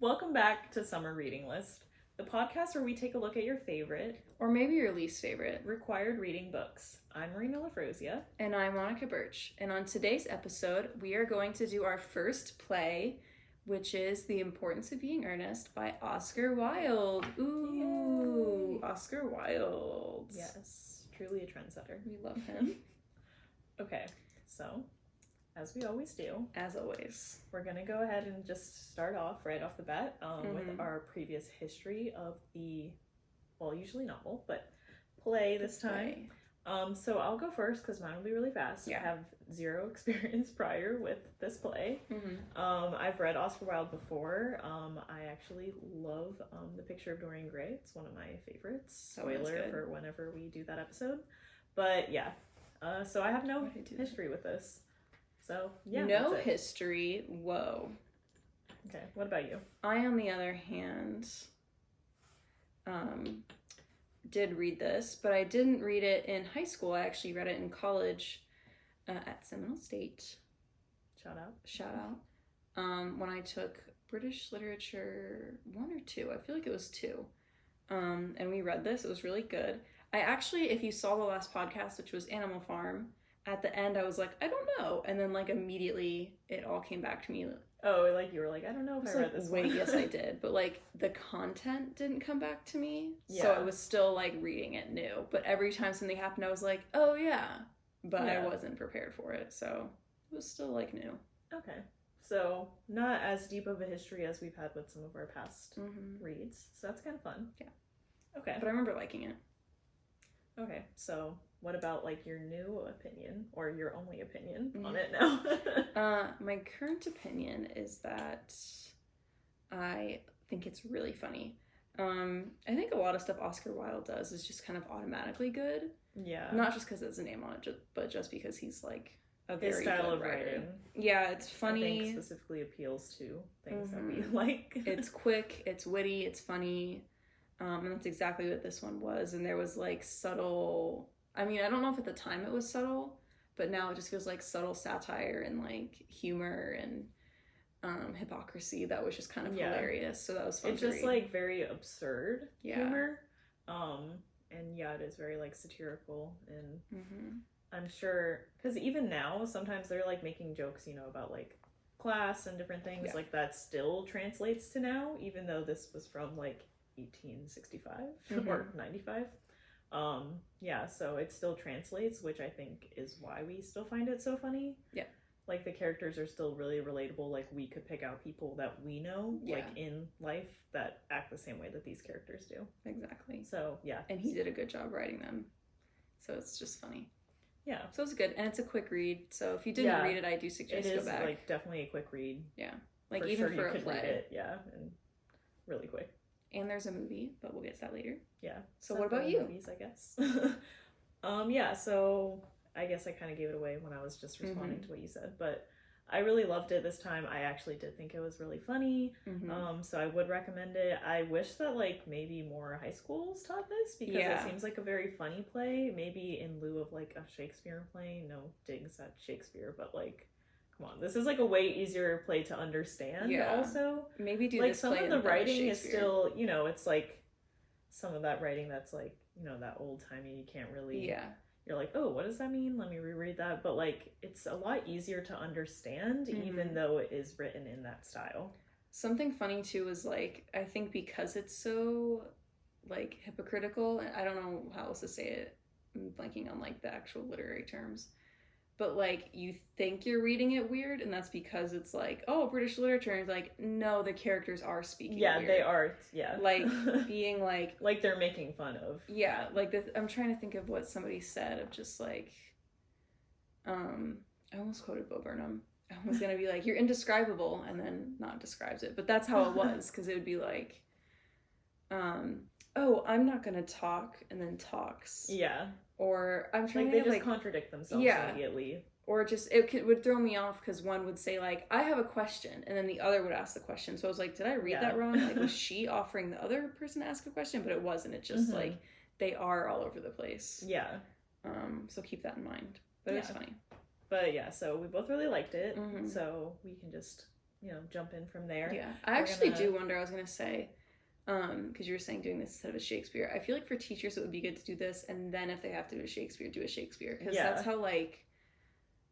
Welcome back to Summer Reading List, the podcast where we take a look at your favorite, or maybe your least favorite, required reading books. I'm Marina Lafrosia. And I'm Monica Birch. And on today's episode, we are going to do our first play, which is The Importance of Being Earnest by Oscar Wilde. Ooh, yay. Oscar Wilde. Yes, truly a trendsetter. We love him. Okay, so as we always do, as always, we're going to go ahead and just start off right off the bat with our previous history of the, well, usually novel, but play this time. So I'll go first because mine will be really fast. Yeah. I have zero experience prior with this play. I've read Oscar Wilde before. I actually love The Picture of Dorian Gray. It's one of my favorites. Spoiler for whenever we do that episode. But yeah, so I have no history with this. So yeah, no history. Whoa. Okay, what about you? I, on the other hand, did read this, but I didn't read it in high school. I actually read it in college at Seminole State. Shout out. When I took British Literature 1 or 2, I feel like it was 2. And we read this. It was really good. I actually, if you saw the last podcast, which was Animal Farm, at the end I was like, I don't know. And then like immediately it all came back to me. Oh, like you were like, I don't know if I read this one. Yes, I did. But like the content didn't come back to me. Yeah. So I was still like reading it new. But every time something happened, I was like, oh yeah. But I wasn't prepared for it. So it was still like new. Okay. So not as deep of a history as we've had with some of our past reads. So that's kind of fun. Yeah. Okay. But I remember liking it. Okay. So what about like your new opinion or your only opinion on it now? My current opinion is that I think it's really funny. I think a lot of stuff Oscar Wilde does is just kind of automatically good. Yeah. Not just because there's a name on it, but just because he's like a very His style good of writer. writing. Yeah, it's funny. I think specifically appeals to things that we like. It's quick, it's witty, it's funny. And that's exactly what this one was. And there was like subtle, I mean, I don't know if at the time it was subtle, but now it just feels like subtle satire and like humor and hypocrisy that was just kind of hilarious. So that was fun. It's just like very absurd humor. And yeah, it is very like satirical, and I'm sure because even now sometimes they're like making jokes, you know, about like class and different things like that still translates to now, even though this was from like 1865 or 95. Yeah, so it still translates, which I think is why we still find it so funny. Yeah. Like the characters are still really relatable. Like we could pick out people that we know like in life that act the same way that these characters do. Exactly. So yeah. And he did a good job writing them. So it's just funny. Yeah. So it's good. And it's a quick read. So if you didn't read it, I do suggest go back. It is like definitely a quick read. Yeah. Like for even for a play. Read it, and really quick. And there's a movie, but we'll get to that later. Yeah. So what about you? Movies, I guess. Yeah, so I guess I kind of gave it away when I was just responding to what you said, but I really loved it this time. I actually did think it was really funny. So I would recommend it. I wish that like maybe more high schools taught this because it seems like a very funny play, maybe in lieu of like a Shakespeare play. No digs at Shakespeare, but like come on, this is like a way easier play to understand. Also, maybe do like this some play of the writing is still, you know, it's like some of that writing that's like, you know, that old timey. You can't really. Yeah. You're like, oh, what does that mean? Let me reread that. But like, it's a lot easier to understand, even though it is written in that style. Something funny too is like, I think because it's so like hypocritical, and I don't know how else to say it. I'm blanking on like the actual literary terms. But like you think you're reading it weird, and that's because it's like, oh, British literature, and it's like, no, the characters are speaking weird. They are, like being like they're making fun of. Yeah, like I'm trying to think of what somebody said of just like, I almost quoted Bo Burnham. I was gonna be like, you're indescribable, and then not describes it, but that's how it was, because it would be like, oh, I'm not gonna talk, and then talks. Yeah. Or I'm trying to just contradict themselves immediately. Or just would throw me off because one would say like, I have a question, and then the other would ask the question. So I was like, did I read that wrong? Like, was she offering the other person to ask a question? But it wasn't. It's just like they are all over the place. Yeah. So keep that in mind. But it's funny. But yeah, so we both really liked it. So we can just jump in from there. Yeah, I actually do wonder, I was going to say, because you were saying doing this instead of a Shakespeare. I feel like for teachers it would be good to do this, and then if they have to do a Shakespeare. Because that's how, like,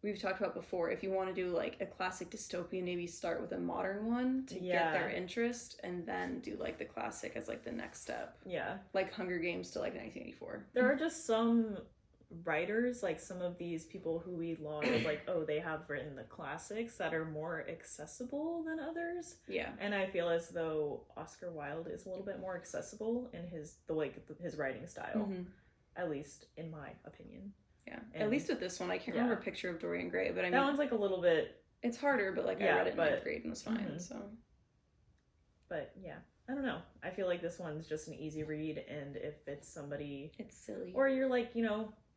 we've talked about before, if you want to do, like, a classic dystopian, maybe start with a modern one to get their interest, and then do, like, the classic as, like, the next step. Yeah. Like Hunger Games to, like, 1984. There are just some writers, like some of these people who we laud as, like, oh, they have written the classics that are more accessible than others. Yeah. And I feel as though Oscar Wilde is a little bit more accessible in his writing style, at least in my opinion. Yeah. And at least with this one, I can't remember a picture of Dorian Gray, but I mean, that one's like a little bit. It's harder, but like I read it in 9th grade and it was fine. So. But yeah. I don't know. I feel like this one's just an easy read, and if it's somebody, it's silly, or you're like,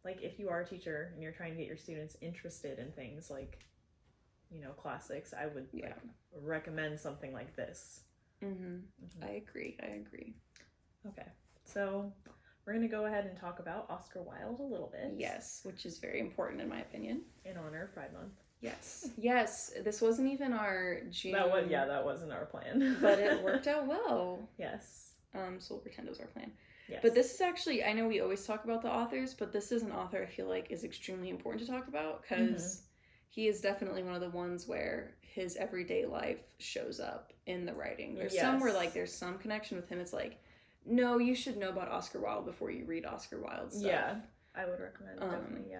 like if you are a teacher and you're trying to get your students interested in things like, classics, I would like, recommend something like this. I agree. Okay, so we're going to go ahead and talk about Oscar Wilde a little bit. Yes, which is very important in my opinion. In honor of Pride Month. Yes. This wasn't even our June. That wasn't our plan. But it worked out well. Yes. So we'll pretend it was our plan. Yes. But this is actually, I know we always talk about the authors, but this is an author I feel like is extremely important to talk about, because he is definitely one of the ones where his everyday life shows up in the writing. There's some where, like, there's some connection with him. It's like, no, you should know about Oscar Wilde before you read Oscar Wilde stuff. Yeah, I would recommend, definitely,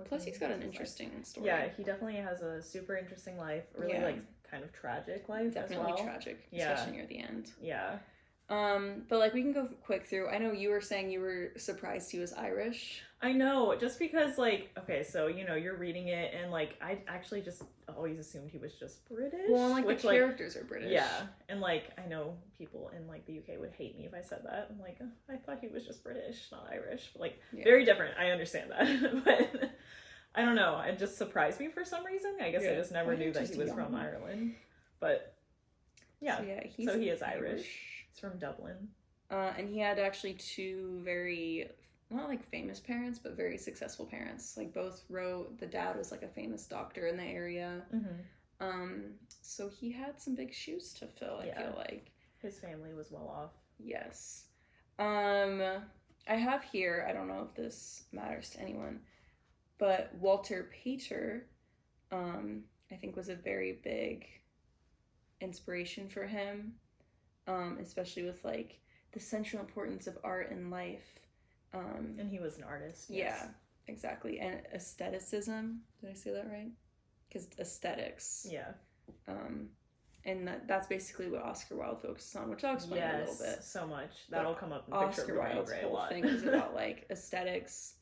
Plus, he's got an interesting story. Yeah, he definitely has a super interesting life. Really, like, kind of tragic life as well. Definitely tragic, especially near the end. Yeah. But, like, we can go quick through. I know you were saying you were surprised he was Irish. I know, just because, like, okay, so, you're reading it, and, like, I actually just always assumed he was just British. Well, like, the characters are British. Yeah, and, like, I know people in, like, the UK would hate me if I said that. I'm like, I thought he was just British, not Irish. But, like, very different. I understand that. But, I don't know. It just surprised me for some reason. I guess I just never knew that he was from Ireland. But, yeah. So he is Irish. He's from Dublin. And he had actually two very, not like famous parents, but very successful parents. Like, both wrote, the dad was like a famous doctor in the area. So he had some big shoes to fill, I feel like. His family was well off. Yes. I have here, I don't know if this matters to anyone, but Walter Pater, I think, was a very big inspiration for him, especially with, like, the central importance of art in life. And he was an artist. Yeah, exactly. And aestheticism. Did I say that right? Because aesthetics. Yeah. And that's basically what Oscar Wilde focuses on, which I'll explain a little bit. So much. That'll come up in the picture Oscar of Wilde's a whole lot. thing is about, like, aesthetics.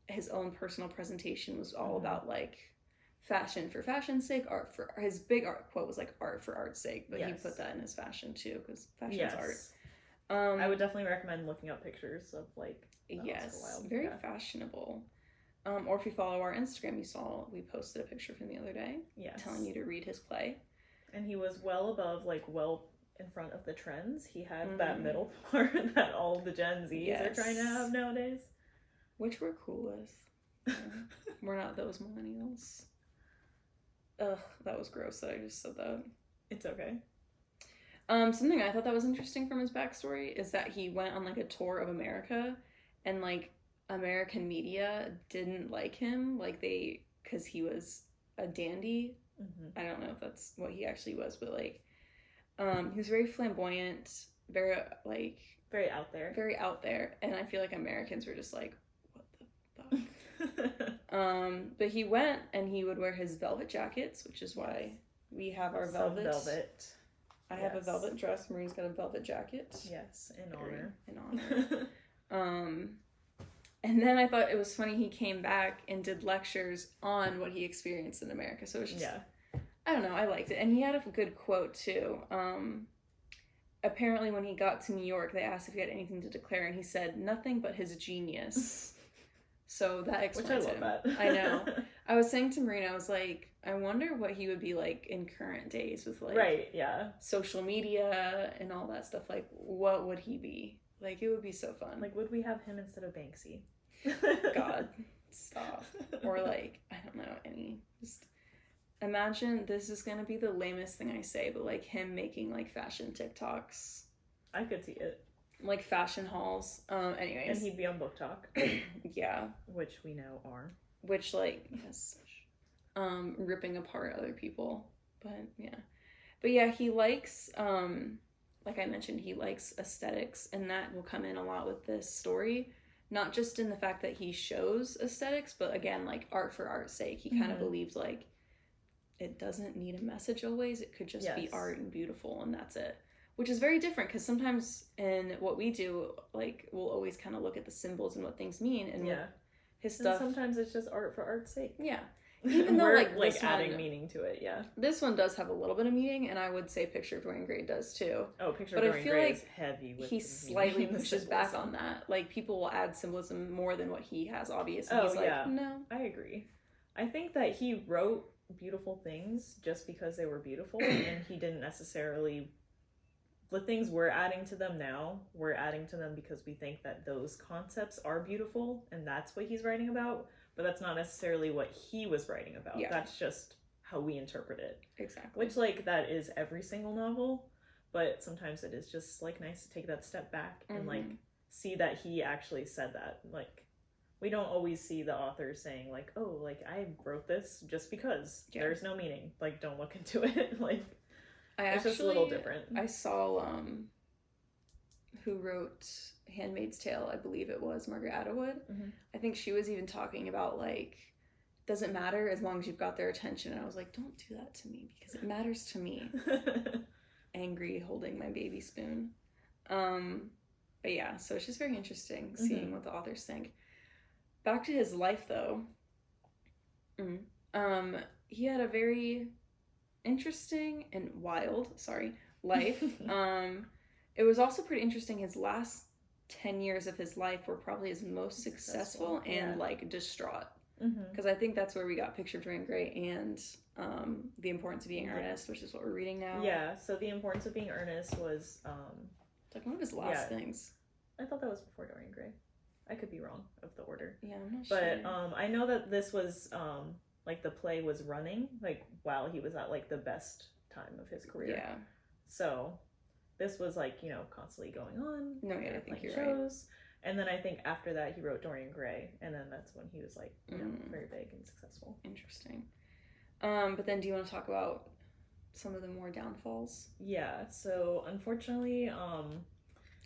His own personal presentation was all about, like, fashion for fashion's sake, art for, his big art quote was like art for art's sake, but he put that in his fashion too, because fashion's art. I would definitely recommend looking up pictures of, like, Oscar Wilde. Very fashionable. Or if you follow our Instagram, you saw we posted a picture from the other day, telling you to read his play. And he was well above, like, well in front of the trends. He had that middle part that all the Gen Zs are trying to have nowadays, which we're cool with. We're not those millennials. Ugh, that was gross that I just said that. It's okay. Something I thought that was interesting from his backstory is that he went on, like, a tour of America, and, like, American media didn't like him, like, because he was a dandy. I don't know if that's what he actually was, but, like, he was very flamboyant, very, like, very out there, and I feel like Americans were just like, what the fuck? But he went, and he would wear his velvet jackets, which is why we have our velvet. I have a velvet dress. Marine's got a velvet jacket. Yes, in honor. In honor. And then I thought it was funny he came back and did lectures on what he experienced in America. So it was just, I don't know, I liked it. And he had a good quote too. Apparently when he got to New York, they asked if he had anything to declare, and he said nothing but his genius. So that explains Which I love that. I know. I was saying to Marina, I was like, I wonder what he would be like in current days with, like, social media and all that stuff. Like, what would he be? Like, it would be so fun. Like, would we have him instead of Banksy? God, stop. Or, like, I don't know, imagine, this is gonna be the lamest thing I say, but like him making like fashion TikToks. I could see it. Like fashion hauls. Anyways. And he'd be on Book Talk. Yeah. Which we now are. Which, like, yes. Ripping apart other people. But, yeah. But, yeah, he likes, like I mentioned, he likes aesthetics. And that will come in a lot with this story. Not just in the fact that he shows aesthetics, but, again, like, art for art's sake. He kind of believes, like, it doesn't need a message always. It could just be art and beautiful, and that's it. Which is very different, because sometimes in what we do, like, we'll always kind of look at the symbols and what things mean, and his stuff. And sometimes it's just art for art's sake. Yeah, even though like adding meaning to it. Yeah, this one does have a little bit of meaning, and I would say Picture of Dorian Gray does too. Oh, Picture of Dorian Gray is heavy. With he slightly pushes back on that. Like, people will add symbolism more than what he has. Obviously, he's like, no, I agree. I think that he wrote beautiful things just because they were beautiful, and he didn't necessarily. The things we're adding to them now, we're adding to them because we think that those concepts are beautiful, and that's what he's writing about, but that's not necessarily what he was writing about. Yeah. That's just how we interpret it. Exactly. Which, like, that is every single novel, but sometimes it is just, like, nice to take that step back and, like, see that he actually said that. Like, we don't always see the author saying, like, oh, like, I wrote this just because. There's no meaning. Like, don't look into it. Like... It's just a little different. I saw who wrote Handmaid's Tale, I believe it was Margaret Atwood. I think she was even talking about, like, doesn't matter as long as you've got their attention. And I was like, don't do that to me, because it matters to me. Angry, holding my baby spoon. But yeah, so it's just very interesting seeing what the authors think. Back to his life, though. He had a very interesting and wild life. It was also pretty interesting. His last 10 years of his life were probably his most successful and like distraught, because I think that's where we got Picture of Dorian Gray and The Importance of Being Earnest, which is what we're reading now. So The Importance of Being Earnest was like one of his last things. I thought that was before Dorian Gray. I could be wrong of the order. Yeah, I'm not sure. But I know that this was like the play was running like while he was at like the best time of his career. Yeah. So this was like, you know, constantly going on. No, yeah, I think you're shows. Right. And then I think after that he wrote Dorian Gray, and then that's when he was like, you know, very big and successful. Interesting. But then do you want to talk about some of the more downfalls? Yeah. So unfortunately,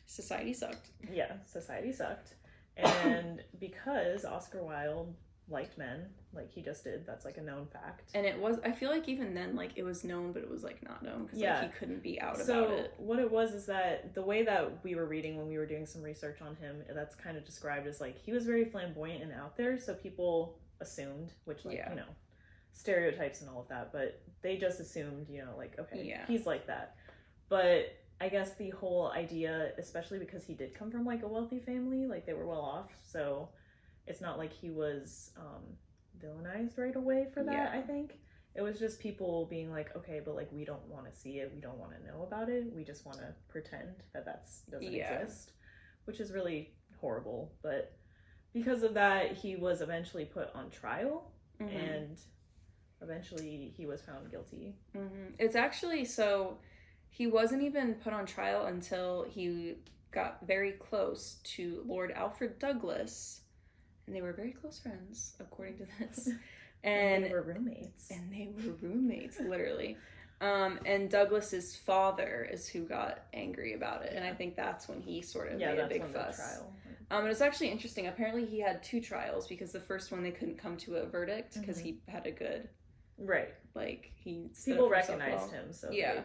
society sucked. Yeah, society sucked. And because Oscar Wilde liked men, like he just did, that's like a known fact. And it was, I feel like even then, like it was known, but it was like not known, because like he couldn't be out about it. So what it was is that the way that we were reading when we were doing some research on him, that's kind of described as like he was very flamboyant and out there, so people assumed, which like, you know, stereotypes and all of that, but they just assumed, you know, like, okay, he's like that. But I guess the whole idea, especially because he did come from like a wealthy family, like they were well off, so it's not like he was villainized right away for that. I think it was just people being like, okay, but like we don't want to see it, we don't want to know about it, we just want to pretend that doesn't exist, which is really horrible. But because of that, he was eventually put on trial, and eventually he was found guilty. It's actually, so he wasn't even put on trial until he got very close to Lord Alfred Douglas. And they were very close friends, according to this. And they were roommates. Literally. And Douglas's father is who got angry about it. And I think that's when he sort of made a big fuss. Trial. And it's actually interesting. Apparently he had 2 trials, because the first one they couldn't come to a verdict because he had a good... Right. Like, people recognized him, so... Yeah.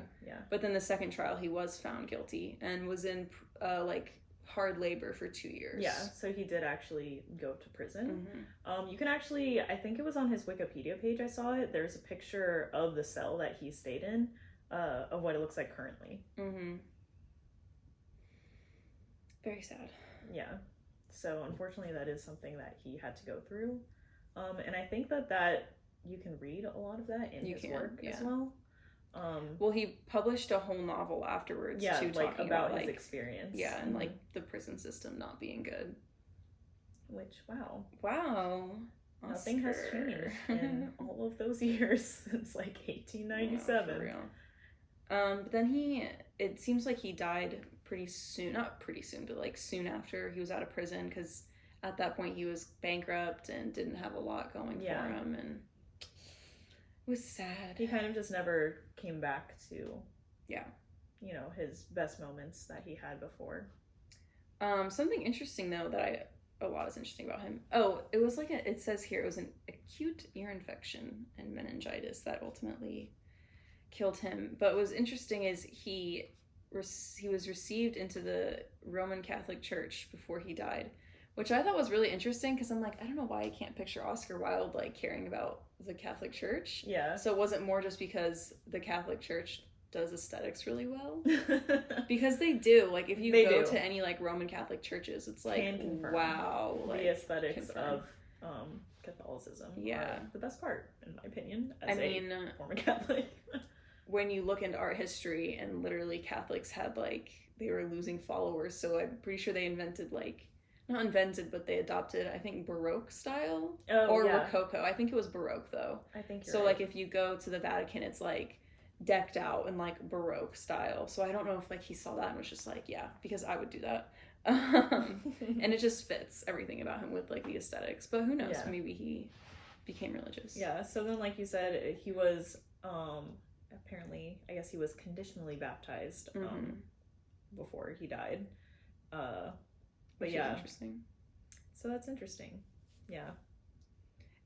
But then the second trial, he was found guilty and was in, like... hard labor for 2 years. Yeah, so he did actually go to prison. You can actually, I think it was on his Wikipedia page I saw it, there's a picture of the cell that he stayed in, of what it looks like currently. Very sad. Yeah, so unfortunately that is something that he had to go through. And I think that you can read a lot of that in his work as well. Well, he published a whole novel afterwards too, like talking about his like, experience. Yeah, and like the prison system not being good. Which, wow. Nothing has changed in all of those years since like 1897. For real. But then it seems like he died pretty soon, not pretty soon, but like soon after he was out of prison, because at that point he was bankrupt and didn't have a lot going for him, and it was sad. He kind of just never came back to, his best moments that he had before. Something interesting though a lot is interesting about him. Oh, it was like it says here it was an acute ear infection and meningitis that ultimately killed him. But what was interesting is he was received into the Roman Catholic Church before he died, which I thought was really interesting, because I'm like, I don't know why I can't picture Oscar Wilde like caring about the Catholic Church. Yeah. So it wasn't more just because the Catholic Church does aesthetics really well, because they do. Like if you go to any like Roman Catholic churches, it's like, wow, like the aesthetics of Catholicism are the best part, in my opinion, as a former Catholic. When you look into art history, and literally Catholics had like, they were losing followers, so I'm pretty sure they invented like, not invented, but they adopted, I think, Baroque style Rococo. I think it was Baroque though. I think you're so right. Like if you go to the Vatican, it's like decked out in like Baroque style. So I don't know if like he saw that and was just like, yeah, because I would do that. And it just fits everything about him with like the aesthetics. But who knows? Yeah. Maybe he became religious. Yeah. So then, like you said, he was apparently, I guess he was conditionally baptized before he died. But which is interesting. So that's interesting. Yeah.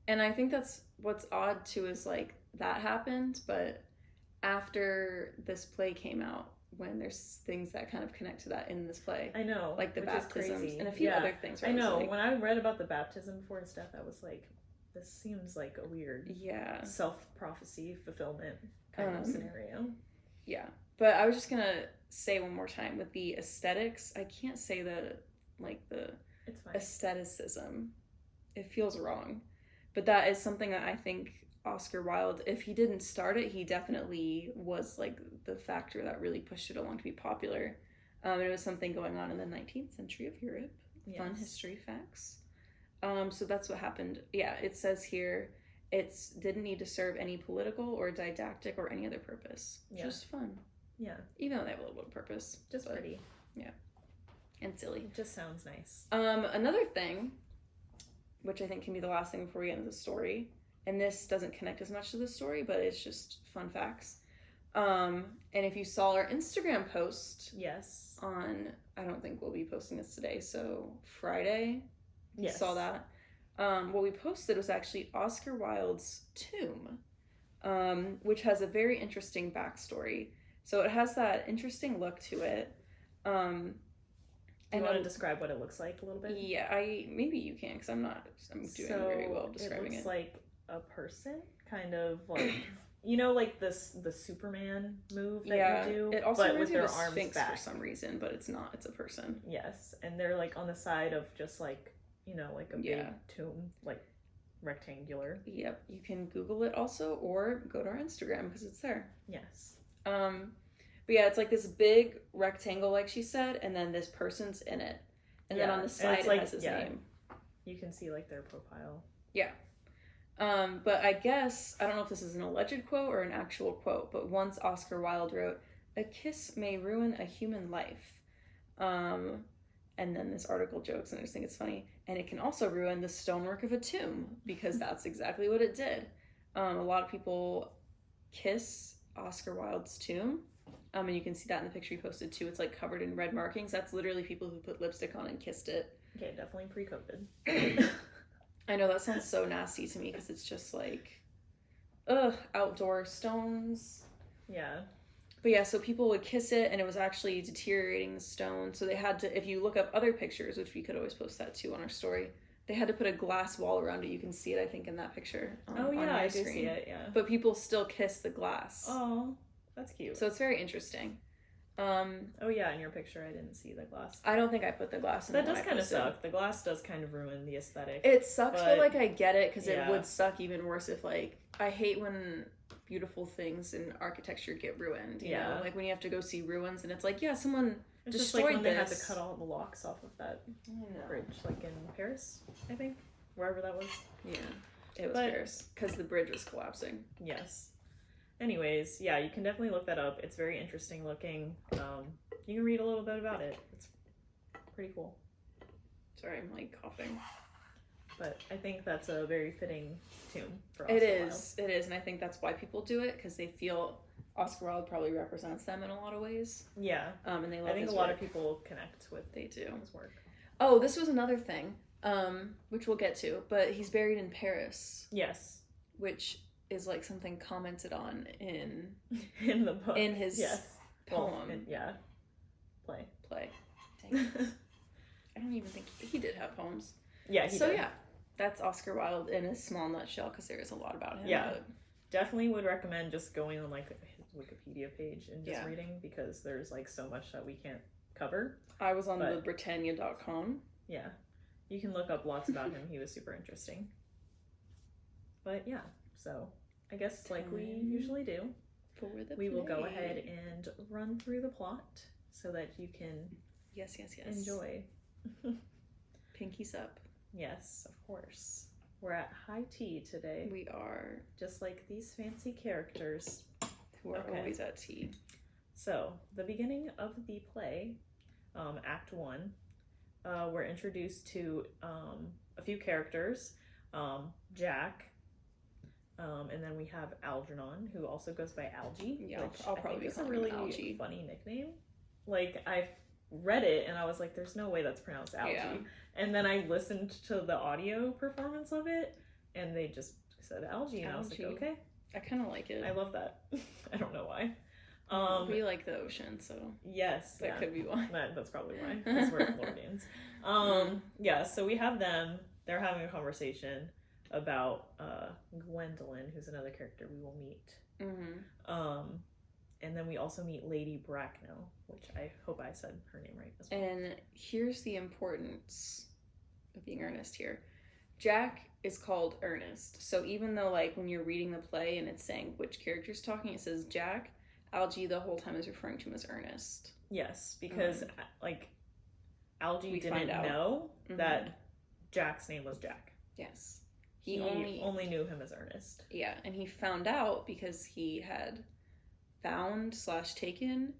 And I think that's what's odd too, is like that happened, but after this play came out, when there's things that kind of connect to that in this play. I know. Like the baptisms and a few other things. I know. When I read about the baptism before his death, I was like, this seems like a weird self-prophecy fulfillment kind of scenario. Yeah. But I was just going to say one more time, with the aesthetics, I can't say the aestheticism. It feels wrong. But that is something that I think Oscar Wilde, if he didn't start it, he definitely was like the factor that really pushed it along to be popular. It was something going on in the 19th century of Europe. Yes. Fun history facts. So that's what happened. Yeah, it says here, it didn't need to serve any political or didactic or any other purpose. Yeah. Just fun. Yeah. Even though they have a little bit of purpose. Just pretty. Yeah. And silly. It just sounds nice. Another thing, which I think can be the last thing before we get into the story, and this doesn't connect as much to the story, but it's just fun facts. And if you saw our Instagram post, yes, on, I don't think we'll be posting this today, so Friday, yes, you saw that. What we posted was actually Oscar Wilde's tomb, which has a very interesting backstory. So it has that interesting look to it. Do you want to describe what it looks like a little bit? Yeah, maybe you can, because I'm doing very well describing it. It looks like a person, kind of like, you know, like the Superman move that you do, it also but with their arms Sphinx back for some reason, but it's not. It's a person. Yes, and they're like on the side of just like, you know, like a big tomb, like rectangular. Yep, you can Google it also, or go to our Instagram because it's there. Yes. But yeah, it's like this big rectangle, like she said, and then this person's in it, and then on the side it has his name. You can see like their profile. Yeah. But I guess, I don't know if this is an alleged quote or an actual quote, but once Oscar Wilde wrote, "A kiss may ruin a human life." And then this article jokes, and I just think it's funny, and it can also ruin the stonework of a tomb, because that's exactly what it did. A lot of people kiss Oscar Wilde's tomb, and you can see that in the picture he posted too. It's like covered in red markings. That's literally people who put lipstick on and kissed it. Okay, definitely pre-COVID. I know that sounds so nasty to me, because it's just like, outdoor stones. Yeah. But yeah, so people would kiss it, and it was actually deteriorating the stone. So they had to, if you look up other pictures, which we could always post that too on our story, they had to put a glass wall around it. You can see it, I think, in that picture. On I do see it, yeah. But people still kiss the glass. Oh, that's cute. So it's very interesting. In your picture I didn't see the glass. I don't think I put the glass in. That does kind of suck. The glass does kind of ruin the aesthetic. It sucks, but like I get it, because it would suck even worse if, like, I hate when beautiful things in architecture get ruined, you know? Like when you have to go see ruins and it's like, someone it's destroyed just like when this. they had to cut all the locks off of that bridge, like in Paris, I think, wherever that was. Yeah. It was fierce because the bridge was collapsing. Yes. Anyways, yeah, you can definitely look that up. It's very interesting looking. You can read a little bit about it. It's pretty cool. Sorry, I'm like coughing. But I think that's a very fitting tomb for Oscar Wilde. It is, and I think that's why people do it, because they feel Oscar Wilde probably represents them in a lot of ways. Yeah. And they love I think his a lot work. of people connect with his work. Oh, this was another thing, which we'll get to, but he's buried in Paris. Yes. Which is like something commented on in the book. In his poem. Well, play. Dang it. I don't even think he did have poems. Yeah, he did. Yeah, that's Oscar Wilde in a small nutshell, because there is a lot about him. Yeah, definitely would recommend just going on like his Wikipedia page and just reading, because there's like so much that we can't cover. I was on the Britannia.com. Yeah, you can look up lots about him. He was super interesting. But yeah, so I guess like we usually do, we will go ahead and run through the plot so that you can enjoy. Pinkies up. Yes, of course. We're at high tea today. We are. Just like these fancy characters. Who are always at tea. So, the beginning of the play, Act 1, we're introduced to a few characters. Jack, and then we have Algernon, who also goes by Algie. Yeah, which I'll probably is a really Algie. Funny nickname. Like, I read it and I was like, there's no way that's pronounced Algie. Yeah. And then I listened to the audio performance of it and they just said Algie, and I was like, okay. I kind of like it. I love that. I don't know why. We like the ocean, so yes, that could be why. That's probably why, because we're Floridians. Yeah, so we have them. They're having a conversation about Gwendolyn, who's another character we will meet. And then we also meet Lady Bracknell, which I hope I said her name right as well. And here's the importance of being earnest here. Jack is called Ernest. So even though, like, when you're reading the play and it's saying which character's talking, it says Jack, Algie the whole time is referring to him as Ernest. Yes, because, like, Algie didn't know that Jack's name was Jack. Yes. He only knew him as Ernest. Yeah, and he found out because he had found/taken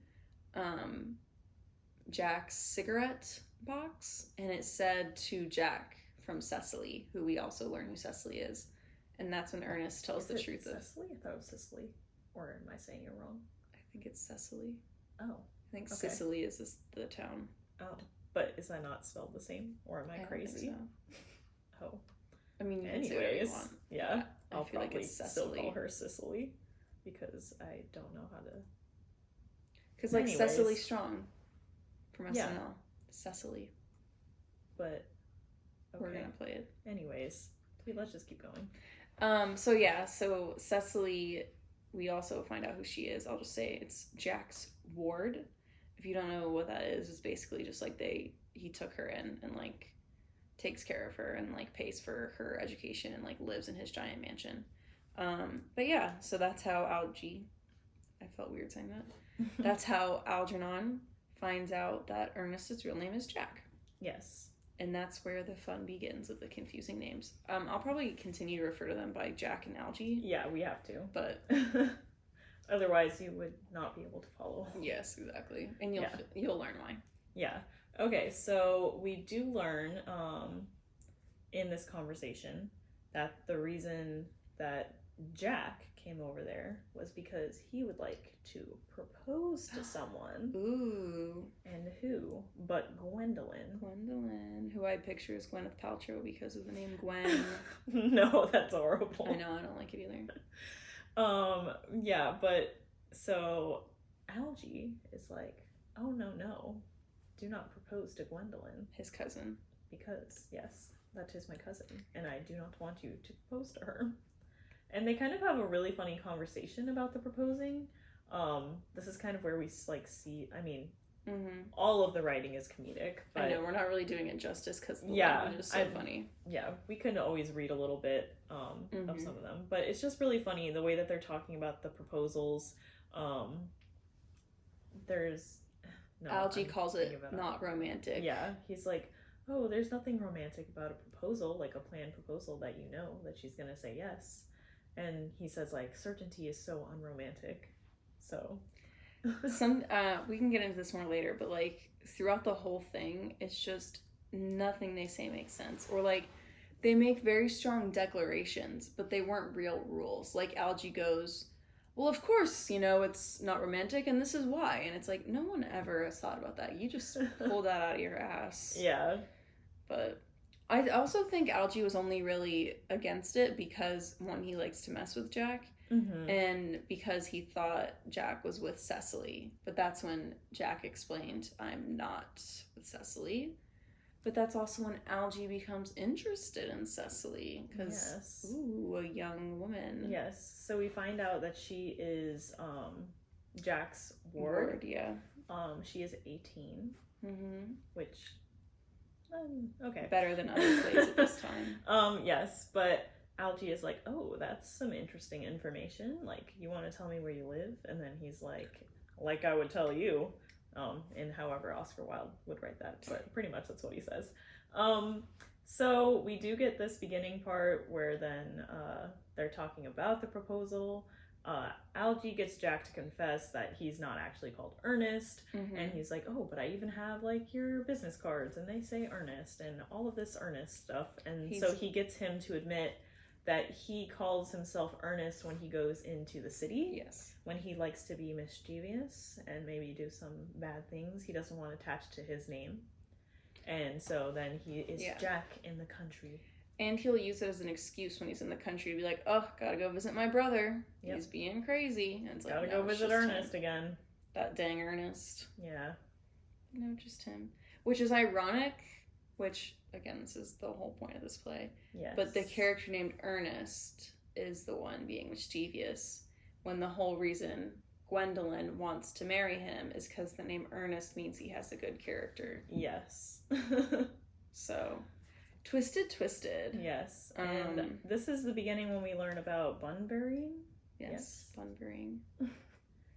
Jack's cigarette box, and it said to Jack from Cecily, who we also learn who Cecily is, and that's when Ernest tells the truth of Cecily? I thought it was Sicily, or am I saying it wrong? I think it's Cecily. Oh, I think Sicily is the town. Oh, but is that not spelled the same, or am I crazy? Don't think so. Oh, I mean, you anyways, can say whatever you want. Yeah, I'll feel probably like it's still call her Cicely, because I don't know how to. Because like Cecily Strong from SNL, Cecily. But okay. We're gonna play it. Anyways, let's just keep going. So Cecily, we also find out who she is. I'll just say it's Jack's ward. If you don't know what that is, it's basically just like he took her in and like takes care of her and like pays for her education and like lives in his giant mansion. But yeah, so that's how Algie, I felt weird saying that. That's how Algernon finds out that Ernest's real name is Jack. Yes. And that's where the fun begins of the confusing names. I'll probably continue to refer to them by Jack and Algie. Yeah, we have to. But otherwise you would not be able to follow. Yes, exactly. And you'll learn why. Yeah. Okay, so we do learn in this conversation that the reason that Jack came over there was because he would like to propose to someone. Ooh. And who but Gwendolyn. Gwendolyn, who I picture as Gwyneth Paltrow because of the name Gwen. No, that's horrible. I know, I don't like it either. Yeah, but so Algie is like, oh no, do not propose to Gwendolyn. His cousin. Because, yes, that is my cousin, and I do not want you to propose to her. And they kind of have a really funny conversation about the proposing. This is kind of where we like see, I mean, all of the writing is comedic. But I know, we're not really doing it justice because the language is so funny. Yeah, we can always read a little bit of some of them. But it's just really funny the way that they're talking about the proposals. Algie calls it not romantic. Yeah, he's like, oh, there's nothing romantic about a proposal, like a planned proposal that you know that she's gonna say yes. And he says, like, certainty is so unromantic. So we can get into this more later, but like throughout the whole thing, it's just nothing they say makes sense. Or like they make very strong declarations, but they weren't real rules. Like Algie goes, well, of course, it's not romantic and this is why. And it's like, no one ever has thought about that. You just pull that out of your ass. Yeah. But I also think Algie was only really against it because, one, he likes to mess with Jack, and because he thought Jack was with Cecily. But that's when Jack explained, I'm not with Cecily. But that's also when Algie becomes interested in Cecily, because, ooh, a young woman. Yes, so we find out that she is Jack's ward. Yeah. She is 18, which... okay. Better than other plays at this time. Yes, but Algie is like, oh, that's some interesting information. Like, you want to tell me where you live? And then he's like I would tell you, in however Oscar Wilde would write that, but pretty much that's what he says. So we do get this beginning part where then they're talking about the proposal. Algie gets Jack to confess that he's not actually called Ernest, and he's like, oh, but I even have like your business cards and they say Ernest and all of this Ernest stuff, and so he gets him to admit that he calls himself Ernest when he goes into the city. Yes. When he likes to be mischievous and maybe do some bad things he doesn't want attached to his name, and so then he is Jack in the country. And he'll use it as an excuse when he's in the country to be like, oh, gotta go visit my brother. Yep. He's being crazy. And it's like, gotta go visit Ernest again. That dang Ernest. Yeah. No, just him. Which is ironic, which, again, this is the whole point of this play. Yes. But the character named Ernest is the one being mischievous, when the whole reason Gwendolyn wants to marry him is because the name Ernest means he has a good character. Yes. So... Twisted. Yes. And this is the beginning when we learn about bun burying. Yes. Bun burying.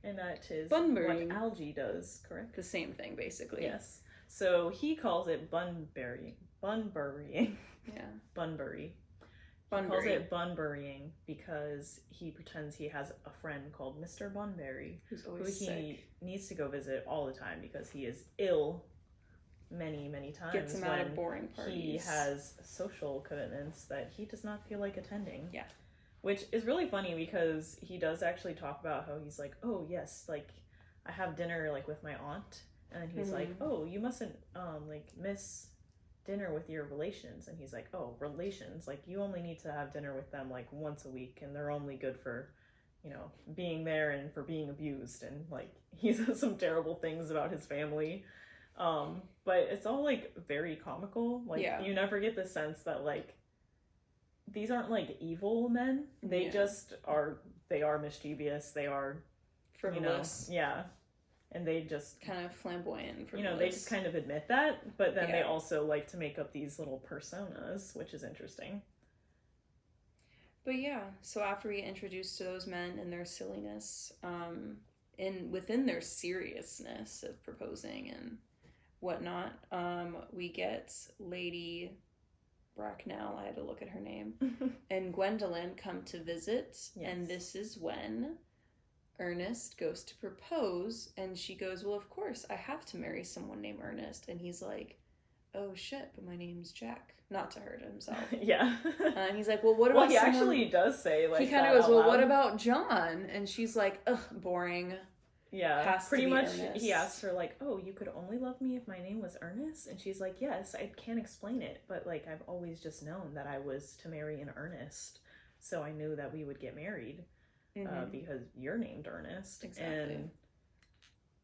And that is what Algie does, correct? The same thing, basically. Yes. So he calls it bun burying. Yeah. Bunbury. He calls it bun burying because he pretends he has a friend called Mr. Bunbury, who's always sick. He needs to go visit all the time because he is ill many times. Gets him out of boring parties. He has social commitments that he does not feel like attending. Yeah. Which is really funny because he does actually talk about how he's like, oh yes, like I have dinner like with my aunt, and he's like, oh, you mustn't like miss dinner with your relations, and he's like, oh, relations, like you only need to have dinner with them like once a week, and they're only good for being there and for being abused, and like he says some terrible things about his family. But it's all like very comical. Like you never get the sense that like these aren't like evil men. They just are. They are mischievous. They are frivolous. And they just kind of flamboyant and frivolous. They just kind of admit that, but then they also like to make up these little personas, which is interesting. But so after we get introduced to those men and their silliness, within their seriousness of proposing and whatnot, we get Lady Bracknell, I had to look at her name, and Gwendolyn come to visit, and this is when Ernest goes to propose, and she goes, well, of course, I have to marry someone named Ernest, and he's like, oh shit, but my name's Jack. Not to hurt himself. And he's like, well, what about he actually does say like he kind of goes, well, what about John? And she's like, ugh, boring. Yeah, pretty much Ernest. He asks her like, oh, you could only love me if my name was Ernest? And she's like, yes, I can't explain it, but like I've always just known that I was to marry an Ernest, so I knew that we would get married because you're named Ernest. Exactly. And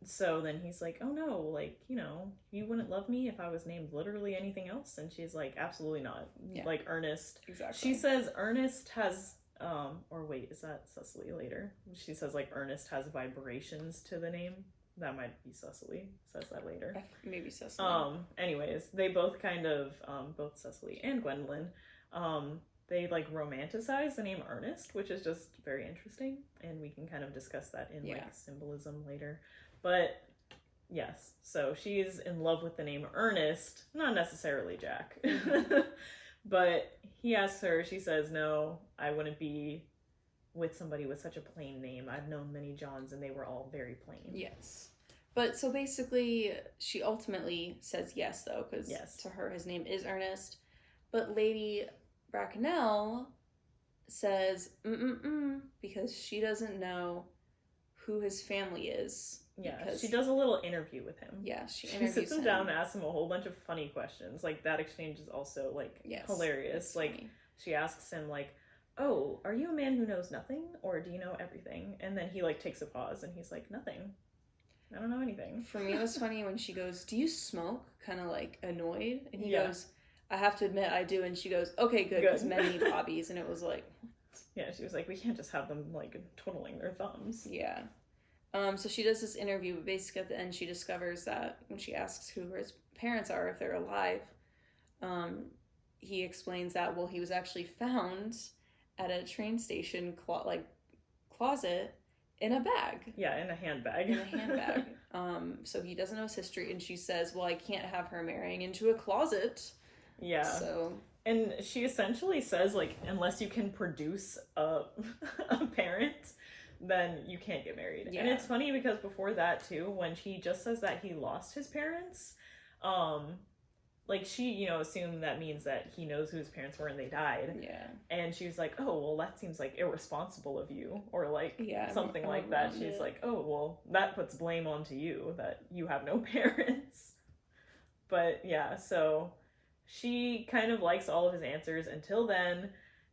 so then he's like, oh no, like, you wouldn't love me if I was named literally anything else? And she's like, absolutely not. Like Ernest. Exactly. She says Ernest has or wait, is that Cecily later? She says like Ernest has vibrations to the name. That might be Cecily. Says that later. Maybe Cecily. Anyways, they both kind of both Cecily and Gwendolyn, they like romanticize the name Ernest, which is just very interesting, and we can kind of discuss that in like symbolism later. But Yes. So she's in love with the name Ernest, not necessarily Jack. But he asks her, she says, no, I wouldn't be with somebody with such a plain name. I've known many Johns and they were all very plain. Yes. But so basically, she ultimately says yes, though, because to her, his name is Ernest. But Lady Bracknell says, because she doesn't know who his family is. Yeah, she does a little interview with him. Yeah, she sits him down and asks him a whole bunch of funny questions. Like, that exchange is also, like, hilarious. Like, funny. She asks him, like, oh, are you a man who knows nothing? Or do you know everything? And then he, like, takes a pause and he's like, nothing. I don't know anything. For me, it was funny when she goes, do you smoke? Kind of, like, annoyed. And he goes, I have to admit I do. And she goes, okay, good, because men need hobbies. And it was like... Yeah, she was like, we can't just have them, like, twiddling their thumbs. Yeah. So she does this interview, but basically at the end she discovers that when she asks who his parents are, if they're alive, he explains that, well, he was actually found at a train station closet in a bag. Yeah, in a handbag. In a handbag. So he doesn't know his history, and she says, well, I can't have her marrying into a closet. Yeah. So... And she essentially says, like, unless you can produce a parent... then you can't get married. Yeah. And it's funny because before that, too, when he just says that he lost his parents, like, she, you know, assumed that means that he knows who his parents were and they died. Yeah. And she was like, oh, well, that seems, like, irresponsible of you. Or, like, something like that. She's like, oh, well, that puts blame onto you, that you have no parents. But, yeah, so she kind of likes all of his answers until then.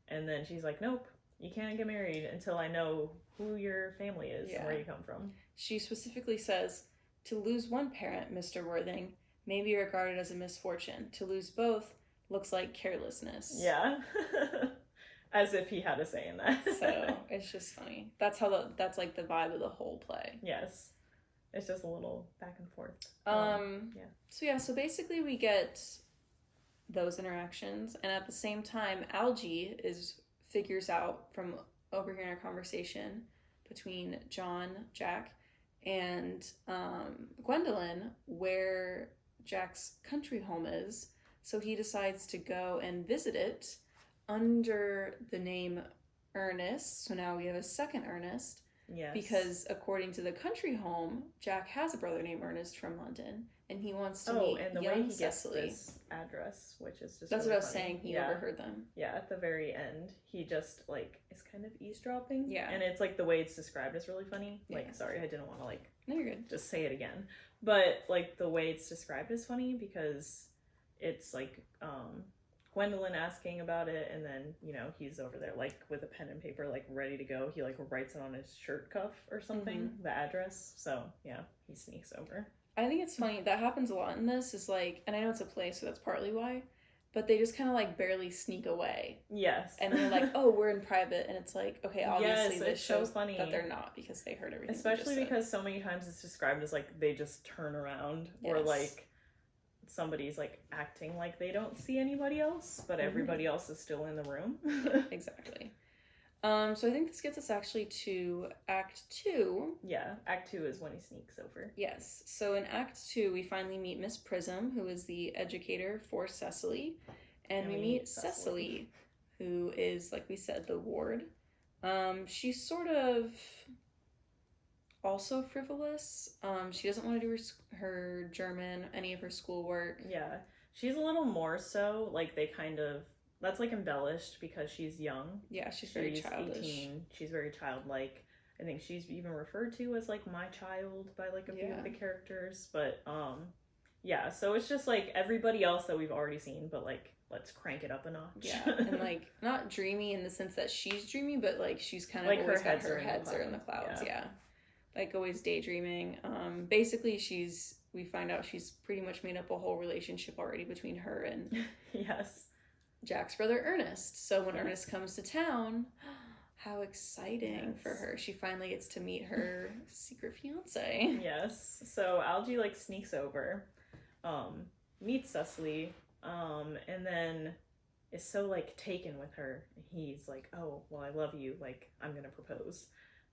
And then she's like, nope, you can't get married until I know who your family is and where you come from. She specifically says, to lose one parent, Mr. Worthing, may be regarded as a misfortune. To lose both looks like carelessness. Yeah. As if he had a say in that. So, it's just funny. That's that's like the vibe of the whole play. Yes. It's just a little back and forth. So basically we get those interactions, and at the same time, Algie figures out from overhearing a conversation between John, Jack, and Gwendolyn where Jack's country home is. So he decides to go and visit it under the name Ernest. So now we have a second Ernest. Yes. Because according to the country home, Jack has a brother named Ernest from London, and he wants to meet and the young way he Cecily. Gets this address, which is just that's really what I was funny. saying. He overheard them. Yeah, at the very end, he just like is kind of eavesdropping. Yeah, and it's like the way it's described is really funny. Yeah. Like, sorry, I didn't want to like. No, you're good. Just say it again, but like the way it's described is funny because it's like Gwendolyn asking about it, and then, you know, he's over there, like, with a pen and paper, like, ready to go. He, like, writes it on his shirt cuff or something, the address. So, yeah, he sneaks over. I think it's funny. That happens a lot in this, is, like, and I know it's a play, so that's partly why, but they just kind of, like, barely sneak away. Yes. And they're like, oh, we're in private, and it's like, okay, obviously this shows so funny that they're not, because they heard everything. Especially because so many times it's described as, like, they just turn around, or, like, somebody's like acting like they don't see anybody else, but everybody else is still in the room. Exactly. So I think this gets us actually to Act 2. Yeah, Act 2 is when he sneaks over. Yes. So in Act 2, we finally meet Miss Prism, who is the educator for Cecily, and we meet Cecily, who is, like we said, the ward. She's sort of also frivolous. She doesn't want to do her German, any of her schoolwork. Yeah, she's a little more so, like, they kind of, that's like embellished because she's young. Yeah, she's very childish. 18, she's very childlike. I think she's even referred to as like my child by like a few of the characters, but yeah, so it's just like everybody else that we've already seen, but like let's crank it up a notch. Yeah, and like not dreamy in the sense that she's dreamy, but like she's kind of like always her heads are in the clouds. Yeah. Like always daydreaming. Basically we find out she's pretty much made up a whole relationship already between her and Jack's brother Ernest. So when Ernest comes to town, how exciting for her. She finally gets to meet her secret fiance. Yes. So Algie like sneaks over, meets Cecily, and then is so like taken with her. He's like, oh, well, I love you. Like, I'm going to propose.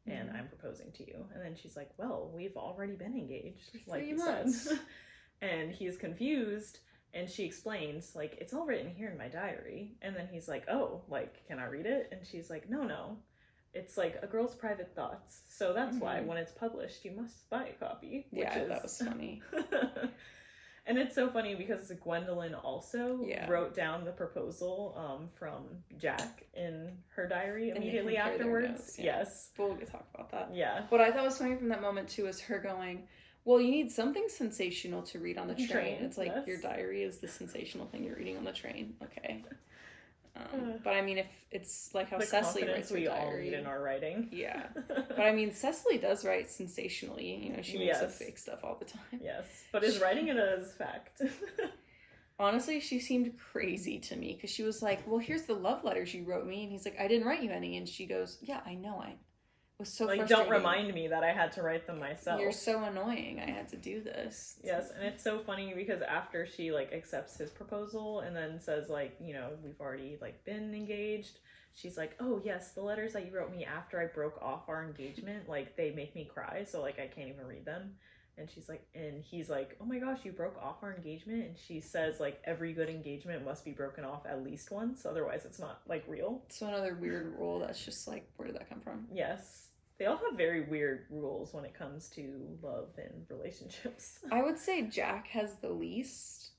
and I'm proposing to you. And then she's like, well, we've already been engaged, like 3 you months. said. And he's confused, and she explains, like, it's all written here in my diary. And then he's like, oh, like, can I read it? And she's like, no. It's like a girl's private thoughts. So that's why when it's published, you must buy a copy. That was funny. And it's so funny because Gwendolyn also wrote down the proposal from Jack in her diary immediately afterwards. Notes, Yes. But we'll talk about that. Yeah. What I thought was funny from that moment, too, is her going, well, you need something sensational to read on the train. It's like, your diary is the sensational thing you're reading on the train. Okay. But I mean, if it's like how the Cecily writes her we diary. all need in our writing. Yeah. But I mean, Cecily does write sensationally. You know, she makes up fake stuff all the time. Yes. But is writing it as fact. Honestly, she seemed crazy to me because she was like, well, here's the love letters you wrote me. And he's like, I didn't write you any. And she goes, yeah, I know. I was so like, frustrating. don't remind me that I had to write them myself. You're so annoying. I had to do this. Yes, and it's so funny because after she, like, accepts his proposal and then says, like, you know, we've already, like, been engaged, she's like, oh, yes, the letters that you wrote me after I broke off our engagement, like, they make me cry, so, like, I can't even read them. And she's like, and he's like, oh my gosh, you broke off our engagement? And she says, like, every good engagement must be broken off at least once, otherwise it's not, like, real. So another weird rule that's just like, where did that come from? Yes. They all have very weird rules when it comes to love and relationships. I would say Jack has the least,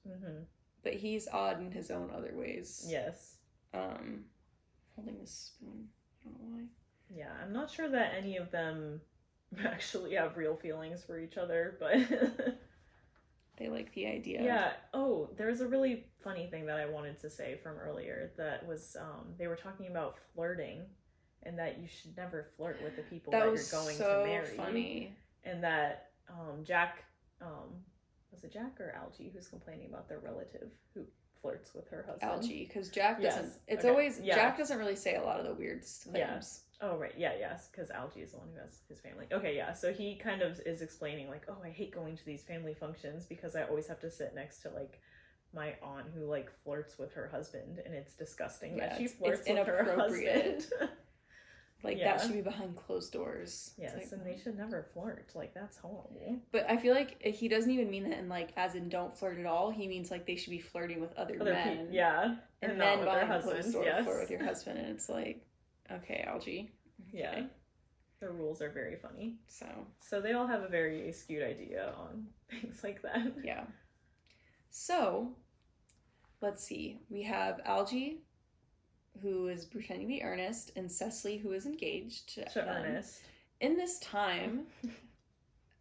but he's odd in his own other ways. Yes. Holding this spoon. I don't know why. Yeah, I'm not sure that any of them actually have real feelings for each other, but they like the idea. Yeah. Oh, there's a really funny thing that I wanted to say from earlier that was they were talking about flirting and that you should never flirt with the people that you're going to marry. So funny. And that Jack was it Jack or Algie who's complaining about their relative who flirts with her husband? Algie, because Jack doesn't. Yes. It's always Jack doesn't really say a lot of the weird claims. Yeah. Oh, right. Yeah, yes, because Algie is the one who has his family. Okay, yeah, so he kind of is explaining, like, oh, I hate going to these family functions because I always have to sit next to, like, my aunt who, like, flirts with her husband, and it's disgusting that she flirts with her husband. Like, that should be behind closed doors. Yes, like, and they should never flirt. Like, that's horrible. But I feel like he doesn't even mean that in, like, as in don't flirt at all. He means, like, they should be flirting with other men. People, yeah. And then behind closed doors flirt with your husband, and it's like, okay, Algie. Okay. Yeah. The rules are very funny. So they all have a very skewed idea on things like that. Yeah. So, let's see. We have Algie, who is pretending to be Ernest, and Cecily, who is engaged to Ernest. In this time,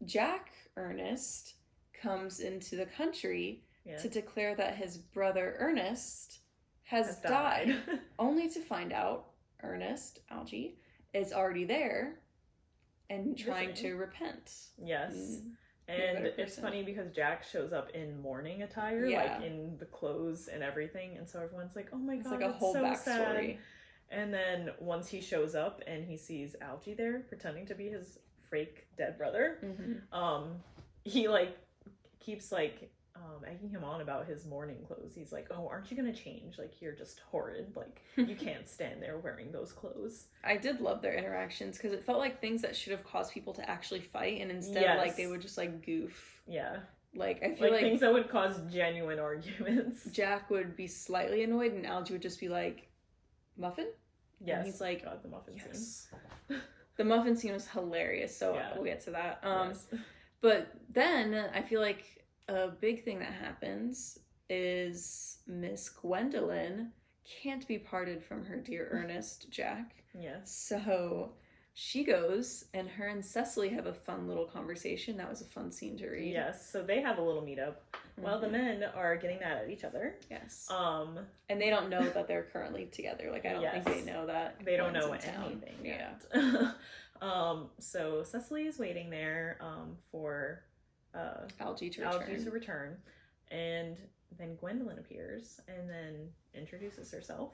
Jack Ernest comes into the country to declare that his brother Ernest has died. Only to find out Ernest, Algie, is already there and trying to repent. Yes. And it's funny because Jack shows up in mourning attire, like in the clothes and everything, and so everyone's like, oh my god, it's like a whole backstory. Sad. And then once he shows up and he sees Algie there pretending to be his fake dead brother, he like keeps like egging him on about his mourning clothes. He's like, oh, aren't you gonna change? Like, you're just horrid. Like, you can't stand there wearing those clothes. I did love their interactions because it felt like things that should have caused people to actually fight, and instead like they would just like goof. Yeah. Like, I feel like things that would cause genuine arguments. Jack would be slightly annoyed and Algie would just be like, muffin? Yes. And he's like, God, the muffin scene. The muffin scene was hilarious, so we'll get to that. Yes. But then I feel like a big thing that happens is Miss Gwendolyn can't be parted from her dear Ernest, Jack. Yes. So she goes, and her and Cecily have a fun little conversation. That was a fun scene to read. Yes, so they have a little meetup while the men are getting mad at each other. Yes. And they don't know that they're currently together. Like, I don't think they know that. They don't know anything yet. So Cecily is waiting there for Algie to return, and then Gwendolyn appears and then introduces herself,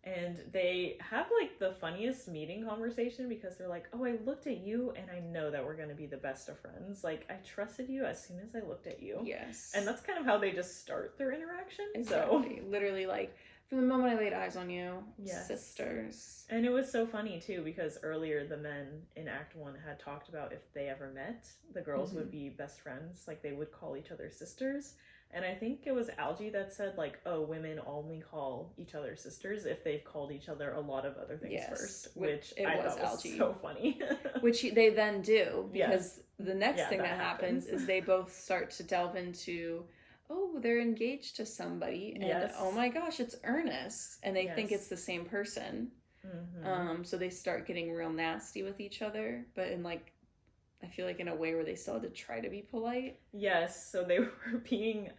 and they have like the funniest meeting conversation because they're like, oh, I looked at you and I know that we're going to be the best of friends. Like, I trusted you as soon as I looked at you. Yes. And that's kind of how they just start their interaction. Exactly. So literally, like, From the moment I laid eyes on you, yes. sisters. And it was so funny, too, because earlier the men in Act 1 had talked about if they ever met, the girls would be best friends. Like, they would call each other sisters. And I think it was Algie that said, like, oh, women only call each other sisters if they've called each other a lot of other things first. Which I thought was so funny. Which they then do, because the next thing that happens is they both start to delve into, oh, they're engaged to somebody, and oh my gosh, it's Ernest, and they think it's the same person. So they start getting real nasty with each other, but in like, I feel like in a way where they still had to try to be polite. Yes, so they were being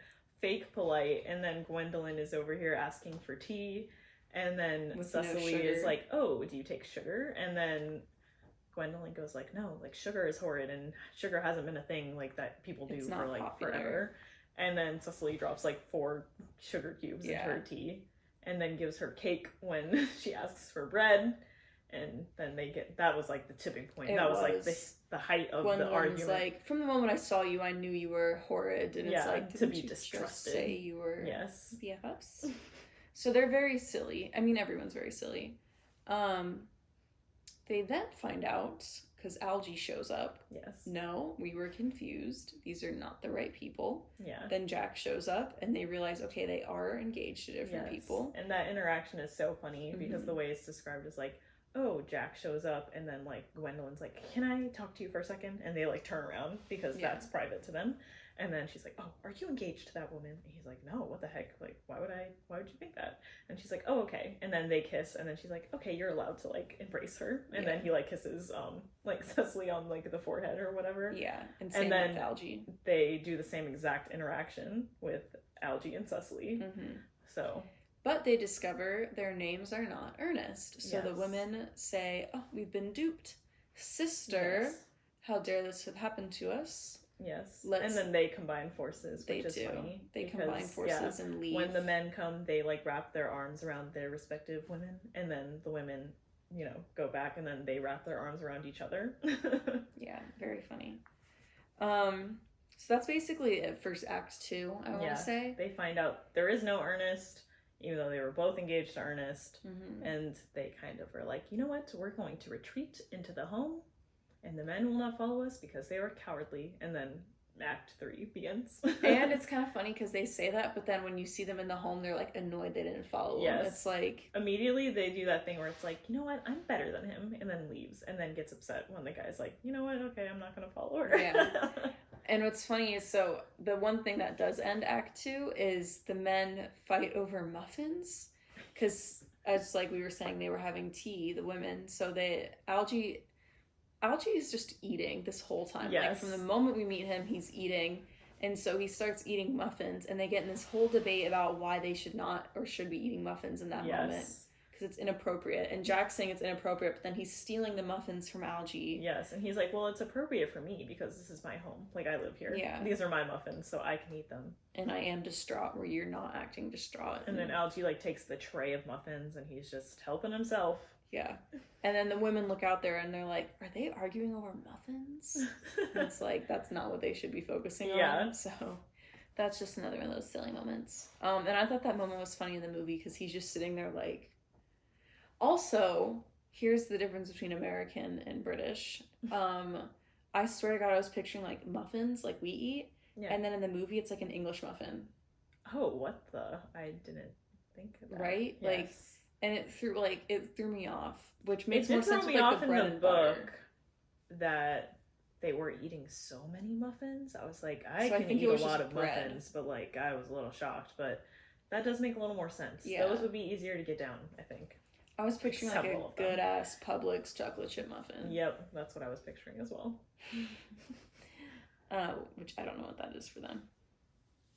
fake polite, and then Gwendolyn is over here asking for tea, and then with Cecily is like, oh, do you take sugar? And then Gwendolyn goes like, no, like, sugar is horrid, and sugar hasn't been a thing like that people do for like popular. Forever. And then Cecily drops like 4 sugar cubes into her tea, and then gives her cake when she asks for bread. And then they get, that was like the tipping point. That was like the height of the argument. Like, from the moment I saw you, I knew you were horrid. And it's like, to be distrusted. Say you were BFFs? So they're very silly. I mean, everyone's very silly. They then find out, because Algie shows up. Yes. No, we were confused. These are not the right people. Yeah. Then Jack shows up, and they realize, okay, they are engaged to different people. And that interaction is so funny, because the way it's described is like, oh, Jack shows up, and then like Gwendolyn's like, can I talk to you for a second? And they like turn around because that's private to them. And then she's like, oh, are you engaged to that woman? And he's like, no, what the heck? Like, why would you think that? And she's like, oh, okay. And then they kiss, and then she's like, okay, you're allowed to like embrace her. And then he like kisses like Cecily on like the forehead or whatever. Yeah. And same then with Algie. They do the same exact interaction with Algie and Cecily. So, but they discover their names are not Ernest. So the women say, oh, we've been duped. Sister, how dare this have happened to us? Yes. And then they combine forces, which is funny. They combine forces and leave. When the men come, they like wrap their arms around their respective women, and then the women, you know, go back and then they wrap their arms around each other. Yeah, very funny. So that's basically it for Act 2, I want to say. They find out there is no Ernest, even though they were both engaged to Ernest, and they kind of are like, you know what, we're going to retreat into the home, and the men will not follow us because they were cowardly. And then Act 3 begins. And it's kind of funny because they say that, but then when you see them in the home, they're like annoyed they didn't follow them. It's like, immediately they do that thing where it's like, you know what, I'm better than him, and then leaves, and then gets upset when the guy's like, you know what, okay, I'm not gonna follow her. Yeah. And what's funny is, so the one thing that does end Act 2 is the men fight over muffins, because as like we were saying, they were having tea, the women, so Algie is just eating this whole time. Like, from the moment we meet him, he's eating. And so he starts eating muffins, and they get in this whole debate about why they should not or should be eating muffins in that moment. Because it's inappropriate. And Jack's saying it's inappropriate, but then he's stealing the muffins from Algie. Yes, and he's like, well, it's appropriate for me because this is my home. Like, I live here. Yeah. These are my muffins, so I can eat them. And I am distraught where you're not acting distraught. And then Algie, like, takes the tray of muffins, and he's just helping himself. Yeah. And then the women look out there and they're like, are they arguing over muffins? And it's like, that's not what they should be focusing on. So that's just another one of those silly moments. And I thought that moment was funny in the movie because he's just sitting there like... Also, here's the difference between American and British. I swear to God, I was picturing like muffins like we eat. Yeah. And then in the movie, it's like an English muffin. Oh, what the? I didn't think of that. Right? Yes. Like... And it threw me off, which makes more sense with like the bread in the book that they were eating so many muffins. I was like, I can eat a lot of muffins, but like I was a little shocked. But that does make a little more sense. Yeah. Those would be easier to get down, I think. I was picturing like a good ass Publix chocolate chip muffin. Yep, that's what I was picturing as well. Which I don't know what that is for them.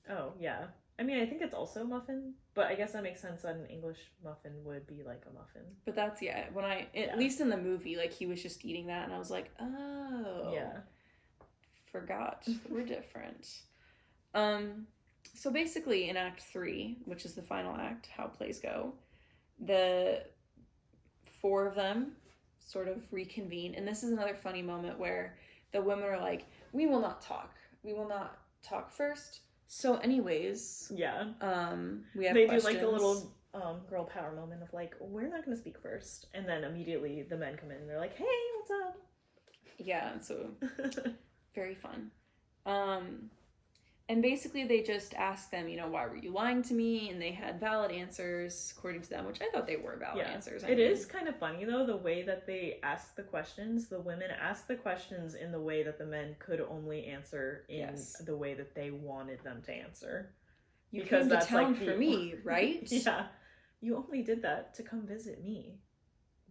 Oh yeah. I mean, I think it's also muffin, but I guess that makes sense that an English muffin would be like a muffin. But that's, when at least in the movie, like, he was just eating that, and I was like, oh. Yeah. Forgot. We're different. So basically, in Act 3, which is the final act, how plays go, the 4 of them sort of reconvene, and this is another funny moment where the women are like, we will not talk. We will not talk first. So anyways, we have questions. Do like a little girl power moment of like, we're not going to speak first. And then immediately the men come in and they're like, hey, what's up? Yeah, so very fun. And basically they just asked them, why were you lying to me? And they had valid answers according to them, which I thought they were valid answers. It is kind of funny though, the way that they ask the questions. The women ask the questions in the way that the men could only answer in the way that they wanted them to answer. You came to town for me, right? Yeah. You only did that to come visit me.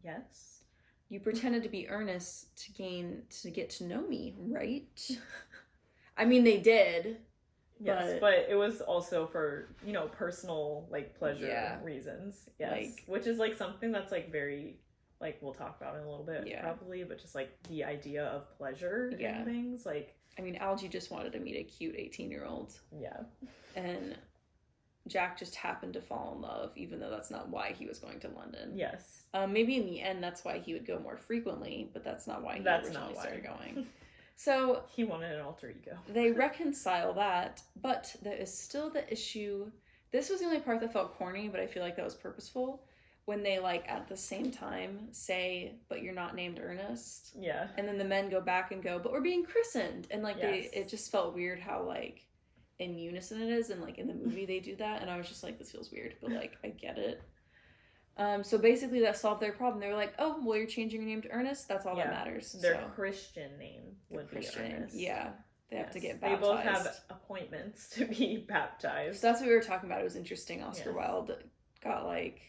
Yes. You pretended to be earnest to get to know me, right? I mean, they did. Yes, but it was also for, personal, like, pleasure reasons. Yes. Which is, like, something that's, like, very, like, we'll talk about in a little bit, probably, but just, like, the idea of pleasure and things, like... I mean, Algie just wanted to meet a cute 18-year-old. Yeah. And Jack just happened to fall in love, even though that's not why he was going to London. Yes. Maybe in the end, that's why he would go more frequently, but that's not why he originally started going. So he wanted an alter ego. They reconcile that, but there is still the issue. This was the only part that felt corny, but I feel like that was purposeful. When they, like, at the same time say, but you're not named Ernest. Yeah. And then the men go back and go, but we're being christened. And, like, it just felt weird how, like, in unison it is. And, like, in the movie they do that. And I was just like, this feels weird. But, like, I get it. So basically that solved their problem. They were like, oh, well, you're changing your name to Ernest. That's all that matters. Their Christian name would be Ernest. Yeah. They have to get baptized. They both have appointments to be baptized. So that's what we were talking about. It was interesting. Oscar Wilde got, like,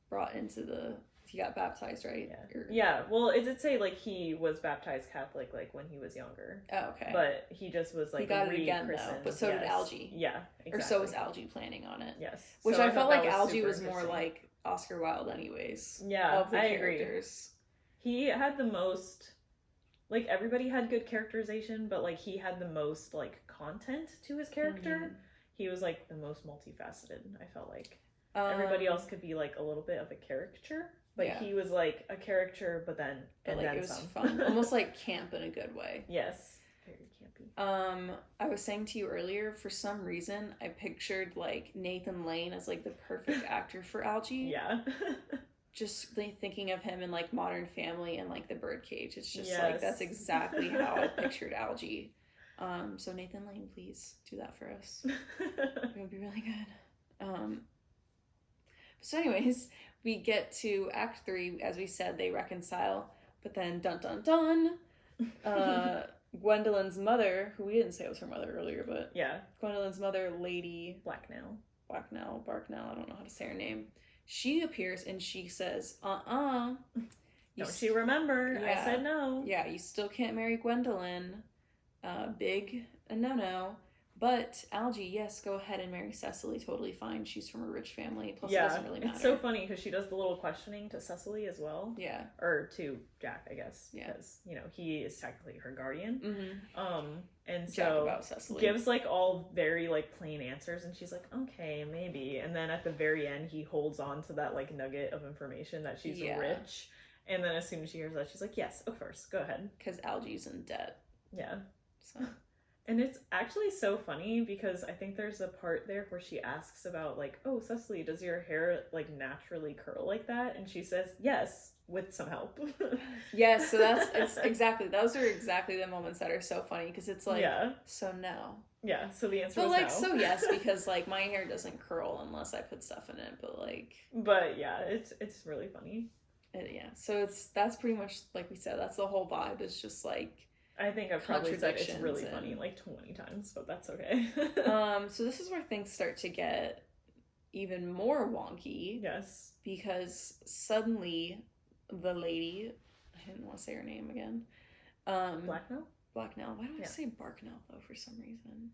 brought into he got baptized, right? Yeah. Well, it did say, like, he was baptized Catholic, like, when he was younger. Oh, okay. But he just was, like, he got it again, though. But so did Algie. Yeah, exactly. Or so was Algie planning on it. Yes. Which I felt like Algie was more like Oscar Wilde anyways. Yeah, of the characters. Agree. He had the most, like, everybody had good characterization, but, like, he had the most, like, content to his character. Mm-hmm. He was, like, the most multifaceted, I felt like. Everybody else could be, like, a little bit of a caricature, but he was, like, a caricature, but then, and like, then it was some. Fun. Almost like camp in a good way. Yes. Very campy. I was saying to you earlier, for some reason, I pictured, like, Nathan Lane as, like, the perfect actor for Algie. Yeah. Just like, thinking of him in, like, Modern Family and, like, The Birdcage. It's just, like, that's exactly how I pictured Algie. So Nathan Lane, please do that for us. It would be really good. So anyways, we get to Act 3. As we said, they reconcile. But then, dun dun dun, Gwendolyn's mother, who we didn't say was her mother earlier, but... Yeah. Gwendolyn's mother, Lady... Blacknell, I don't know how to say her name. She appears and she says, Don't you remember? Yeah. I said no. Yeah, you still can't marry Gwendolyn. Big no-no. But Algie, yes, go ahead and marry Cecily. Totally fine. She's from a rich family. Plus, it doesn't really matter. It's so funny because she does the little questioning to Cecily as well. Yeah. Or to Jack, I guess. Yeah. Because, he is technically her guardian. Mm-hmm. And so gives, like, all very, like, plain answers. And she's like, okay, maybe. And then at the very end, he holds on to that, like, nugget of information that she's rich. And then as soon as she hears that, she's like, yes, of course, go ahead. Because Algie's in debt. Yeah. So... And it's actually so funny because I think there's a part there where she asks about, like, oh, Cecily, does your hair, like, naturally curl like that? And she says, yes, with some help. Yes, so those are exactly the moments that are so funny because it's like, so no. Yeah, so the answer was no. But, like, no. so yes, because, like, my hair doesn't curl unless I put stuff in it, but, like... But, yeah, it's really funny. So that's pretty much, like we said, that's the whole vibe. It's just, like... I think I've probably said it's really funny like 20 times, but that's okay. So this is where things start to get even more wonky. Yes. Because suddenly the lady, I didn't want to say her name again. Blacknell? Blacknell. Why do I say Barknell, though, for some reason?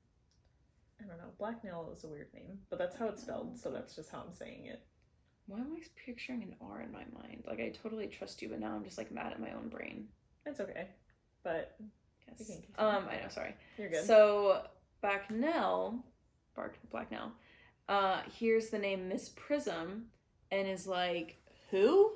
I don't know. Blacknell is a weird name, but that's how it's spelled, so that's just how I'm saying it. Why am I picturing an R in my mind? Like, I totally trust you, but now I'm just, like, mad at my own brain. It's okay. But yes. I know, sorry. You're good. So Blacknell hears the name Miss Prism and is like, who?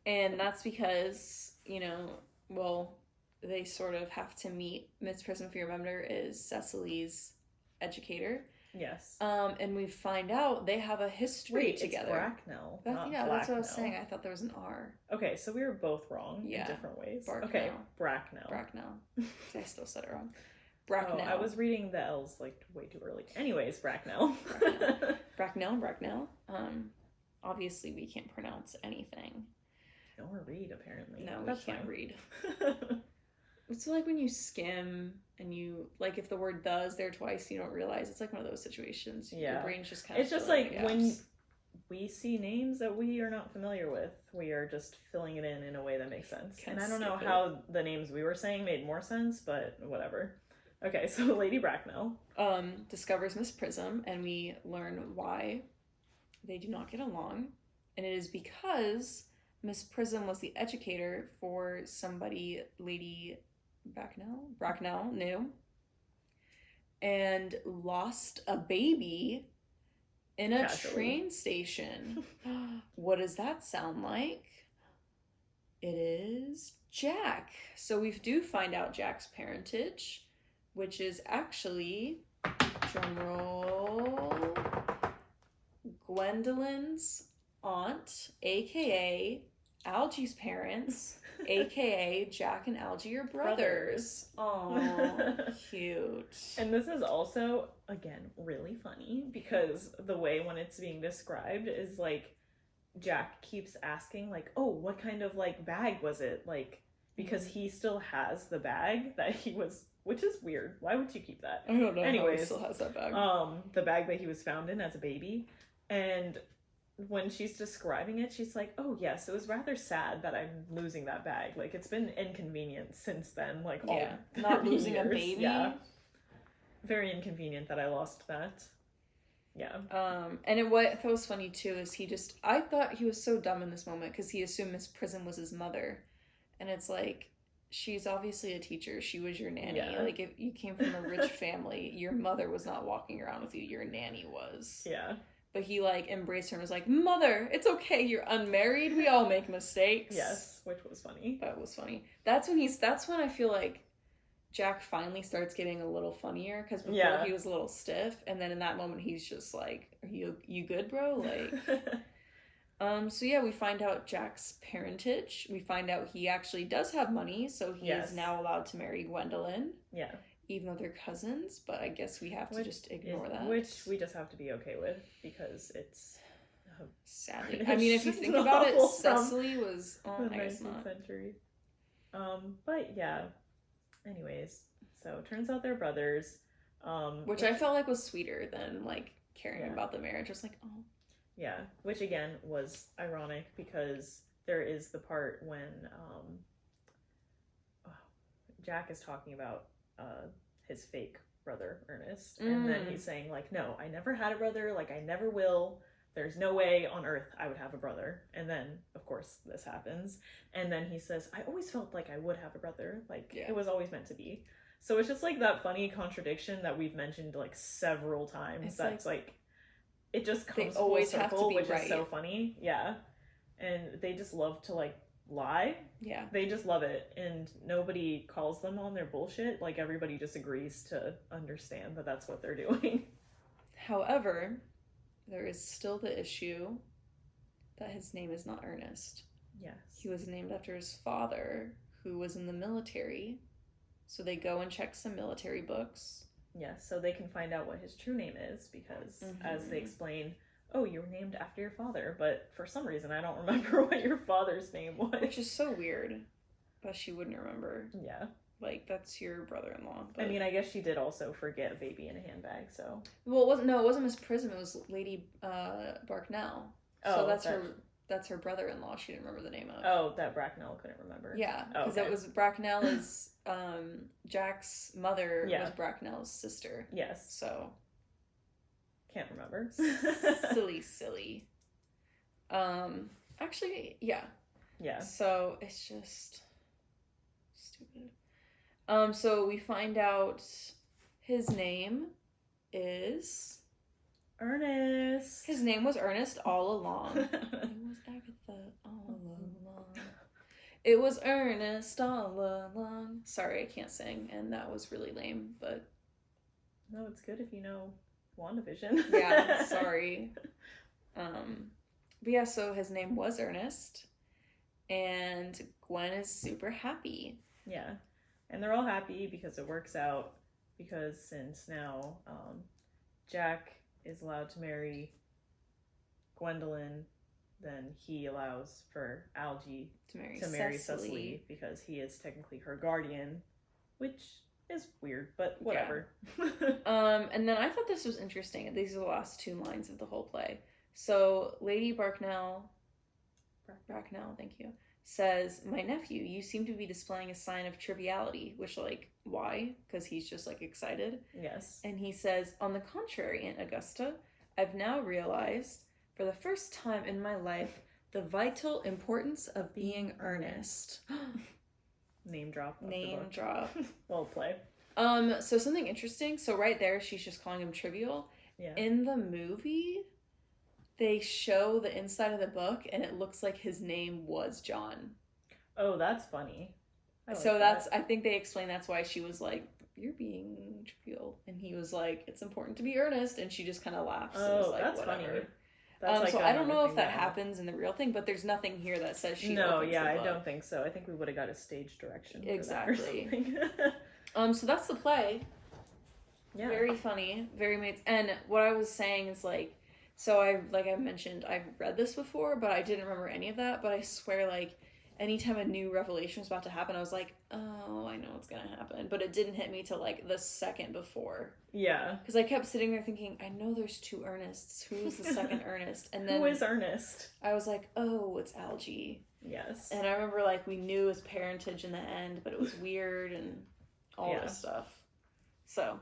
And that's because, they sort of have to meet. Miss Prism, if you remember, is Cecily's educator. Yes. And we find out they have a history together. Bracknell, not that's what I was Blacknell. saying. I thought there was an R. Okay, so we were both wrong in different ways. Bracknell. Okay, Bracknell. I still said it wrong. Bracknell. Oh, I was reading the L's like way too early. Anyways, Bracknell. Bracknell. Obviously we can't pronounce anything. Or read, apparently. No, we can't read. It's like when you skim and you, like, if the word "the" is there twice, you don't realize. It's like one of those situations. Yeah. Your brain's just kind of. It's just like when we see names that we are not familiar with, we are just filling it in a way that makes sense. And I don't know how the names we were saying made more sense, but whatever. Okay, so Lady Bracknell discovers Miss Prism, and we learn why they do not get along. And it is because Miss Prism was the educator for somebody Lady Bracknell knew, and lost a baby in a train station. What does that sound like? It is Jack. So we do find out Jack's parentage, which is actually, drumroll, Gwendolyn's aunt, aka Algie's parents, aka Jack and Algie are brothers. Oh, cute. And this is also, again, really funny because the way when it's being described is like Jack keeps asking like, oh, what kind of like bag was it? Like, because he still has the bag that he was, which is weird. Why would you keep that? I don't know. Anyways, how he still has that bag. The bag that he was found in as a baby. And when she's describing it, she's like, oh yes, it was rather sad that I'm losing that bag. Like, it's been inconvenient since then, like all not losing years. A baby. Yeah, very inconvenient that I lost that. Yeah. And what I thought was funny too is I thought he was so dumb in this moment because he assumed Miss Prism was his mother, and it's like, she's obviously a teacher. She was your nanny. Yeah. Like, if you came from a rich family, your mother was not walking around with you. Your nanny was. Yeah. But he, like, embraced her and was like, Mother, it's okay, you're unmarried, we all make mistakes. Yes, which was funny. That was funny. That's when I feel like Jack finally starts getting a little funnier, because before he was a little stiff, and then in that moment he's just like, are you good, bro? Like, so yeah, we find out Jack's parentage. We find out he actually does have money, so he is now allowed to marry Gwendolyn. Yeah. Even though they're cousins, but I guess we have to just ignore that. Which we just have to be okay with, because it's... sadly. I mean, if you think about it, Cecily was... Oh, the 19th century. But yeah. Anyways, so it turns out they're brothers. Which I felt like was sweeter than, like, caring about the marriage. I was like, oh. Yeah, which again was ironic, because there is the part when Jack is talking about his fake brother Ernest, and then he's saying like, no, I never had a brother, like I never will, there's no way on earth I would have a brother. And then of course this happens, and then he says, I always felt like I would have a brother, like it was always meant to be. So it's just like that funny contradiction that we've mentioned like several times. It's that's like it just comes full circle, which is so funny. Yeah. And they just love to like lie. Yeah. They just love it, and nobody calls them on their bullshit. Like, everybody just agrees to understand that that's what they're doing. However, there is still the issue that his name is not Ernest. Yes. He was named after his father, who was in the military. So they go and check some military books. Yes, so they can find out what his true name is, because as they explain, oh, you were named after your father, but for some reason I don't remember what your father's name was. Which is so weird, but she wouldn't remember. Yeah. Like, that's your brother-in-law. But... I mean, I guess she did also forget a baby in a handbag, so... Well, it wasn't Miss Prism, it was Lady Bracknell. So that's her brother-in-law she didn't remember the name of. Oh, that Bracknell couldn't remember. Yeah, because it was Bracknell is... Jack's mother was Bracknell's sister. Yes. So... Can't remember. silly. Actually, yeah. Yeah. So it's just stupid. So we find out his name is Ernest. His name was Ernest all along. It was Agatha all along. It was Ernest all along. Sorry, I can't sing, and that was really lame, but no, it's good if you know WandaVision. Yeah, sorry. But yeah, so his name was Ernest, and Gwen is super happy. Yeah, and they're all happy because it works out, because since now Jack is allowed to marry Gwendolyn, then he allows for Algie to marry Cecily, because he is technically her guardian, which is weird, but whatever. Yeah. And then I thought this was interesting. These are the last 2 lines of the whole play. So Lady Bracknell, thank you, says, "My nephew, you seem to be displaying a sign of triviality," which, like, why? Because he's just, like, excited. Yes. And he says, "On the contrary, Aunt Augusta, I've now realized, for the first time in my life, the vital importance of being earnest." Name drop. Name drop. Well play. So something interesting. So right there, she's just calling him trivial. Yeah. In the movie, they show the inside of the book, and it looks like his name was John. Oh, that's funny. I think they explain that's why she was like, "You're being trivial," and he was like, "It's important to be earnest," and she just kind of laughs. Oh, and like, that's whatever. funny. That's so I don't know if that happens in the real thing, but there's nothing here that says she. No, yeah, I don't think so. I think we would have got a stage direction. Exactly. So that's the play. Yeah. Very funny, very made. And what I was saying is like I mentioned, I've read this before, but I didn't remember any of that. But I swear, like, anytime a new revelation was about to happen, I was like, oh, I know what's gonna happen. But it didn't hit me till like the second before. Yeah. Because I kept sitting there thinking, I know there's 2 Ernests. Who's the second Ernest? And then who is Ernest? I was like, oh, it's Algie. Yes. And I remember, like, we knew it was Parentage in the end, but it was weird and all this stuff. So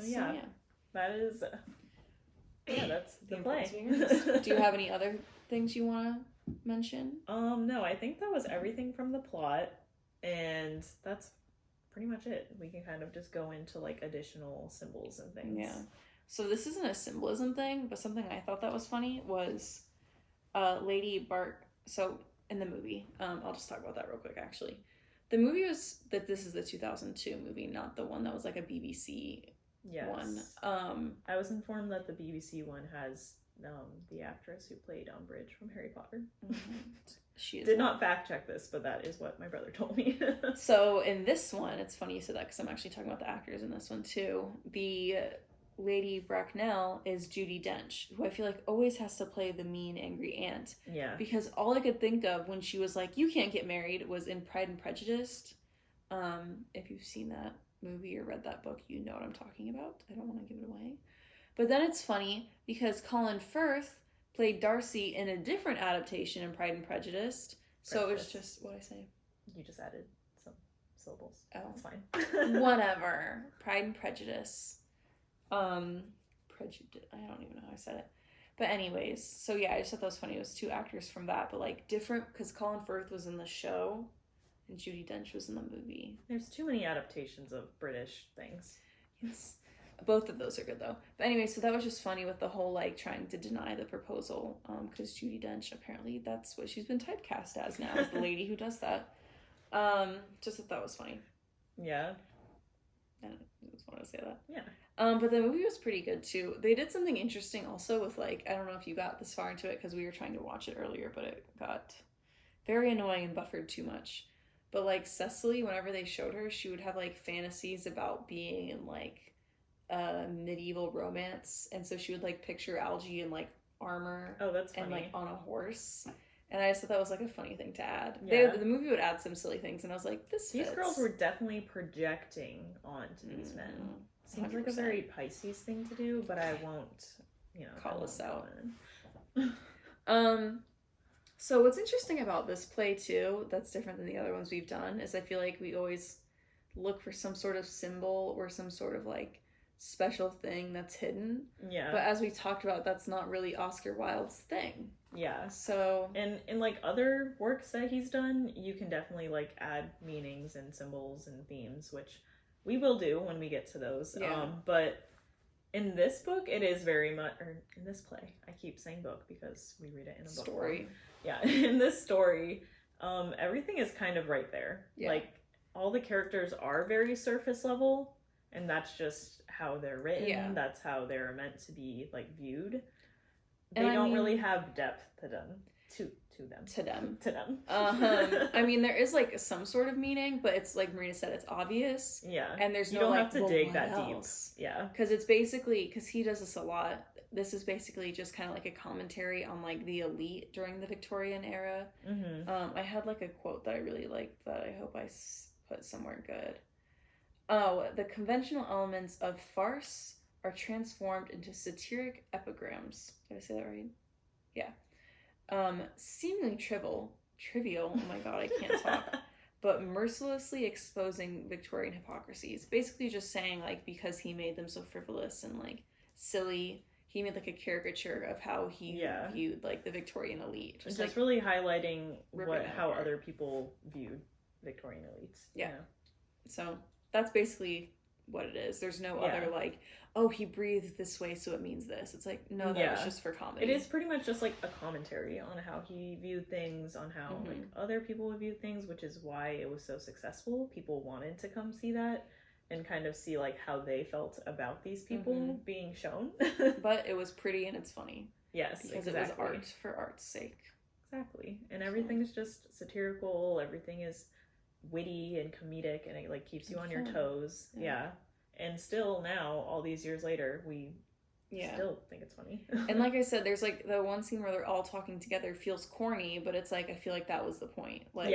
yeah. That is... that's the play. Do you have any other things you want to mention? No, I think that was everything from the plot, and that's pretty much it. We can kind of just go into, like, additional symbols and things. Yeah. So this isn't a symbolism thing, but something I thought that was funny was Lady Bart. So in the movie, I'll just talk about that real quick, actually. The movie was that this is the 2002 movie, not the one that was like a BBC one. I was informed that the BBC one has the actress who played Umbridge from Harry Potter. Mm-hmm. She did not fact check this, but that is what my brother told me. So in this one, it's funny you said that because I'm actually talking about the actors in this one too. The Lady Bracknell is Judy Dench, who I feel like always has to play the mean, angry aunt. Yeah. Because all I could think of when she was like, "You can't get married," was in Pride and Prejudice. If you've seen that movie or read that book, you know what I'm talking about. I don't want to give it away. But then it's funny because Colin Firth played Darcy in a different adaptation in Pride and Prejudice. So it was just what I say. You just added some syllables. Oh, it's fine. Whatever. Pride and Prejudice. Prejudice. I don't even know how I said it. But anyways, so yeah, I just thought that was funny. It was 2 actors from that, but like different, because Colin Firth was in the show and Judy Dench was in the movie. There's too many adaptations of British things. Yes. Both of those are good though. But anyway, so that was just funny with the whole like trying to deny the proposal, because Judy Dench, apparently that's what she's been typecast as now, is the lady who does that. Just thought that was funny. Yeah. I just wanted to say that. Yeah. But the movie was pretty good too. They did something interesting also with like, I don't know if you got this far into it because we were trying to watch it earlier, but it got very annoying and buffered too much. But like Cecily, whenever they showed her, she would have like fantasies about being in like a medieval romance, and so she would like picture Algie in like armor. Oh, that's funny. And like on a horse. And I just thought that was like a funny thing to add. Yeah. The movie would add some silly things, and I was like, this fits. These girls were definitely projecting onto these men. Seems 100%. Like a very Pisces thing to do, but I won't, call us out. So what's interesting about this play too, that's different than the other ones we've done, is I feel like we always look for some sort of symbol or some sort of like special thing that's hidden. Yeah. But as we talked about, that's not really Oscar Wilde's thing. Yeah. So and in like other works that he's done, you can definitely like add meanings and symbols and themes, which we will do when we get to those. Yeah. But in this book, it is very much, or in this play, I keep saying book because we read it in a book story. Form. Yeah. In this story, everything is kind of right there. Yeah. Like all the characters are very surface level, and that's just how they're written. Yeah. That's how they're meant to be like viewed. They And don't really have depth to them. To them. I mean, there is like some sort of meaning, but it's like Marina said, it's obvious. Yeah. And there's you no don't like, have to dig that else? Deep. Yeah. Because it's basically, because he does this a lot. This is basically just kind of like a commentary on like the elite during the Victorian era. I had like a quote that I really liked that I hope I put somewhere good. Oh, the conventional elements of farce are transformed into satiric epigrams. Did I say that right? Yeah. Seemingly trivial, oh my god, I can't talk, but mercilessly exposing Victorian hypocrisies. Basically just saying, like, because he made them so frivolous and, like, silly, he made, like, a caricature of how he viewed, like, the Victorian elite. Just like, really highlighting how other people viewed Victorian elites. Yeah. So, that's basically what it is. There's no other, like, oh, he breathed this way, so it means this. It's like, no, that was just for comedy. It is pretty much just like a commentary on how he viewed things, on how like other people viewed things, which is why it was so successful. People wanted to come see that and kind of see like how they felt about these people being shown. But it was pretty and it's funny. Yes, because it was art for art's sake. Exactly. And everything is just satirical. Everything is witty and comedic, and it like keeps you on your toes. Yeah. And still now, all these years later, we still think it's funny. And like I said, there's like the one scene where they're all talking together feels corny, but it's like, I feel like that was the point. Like,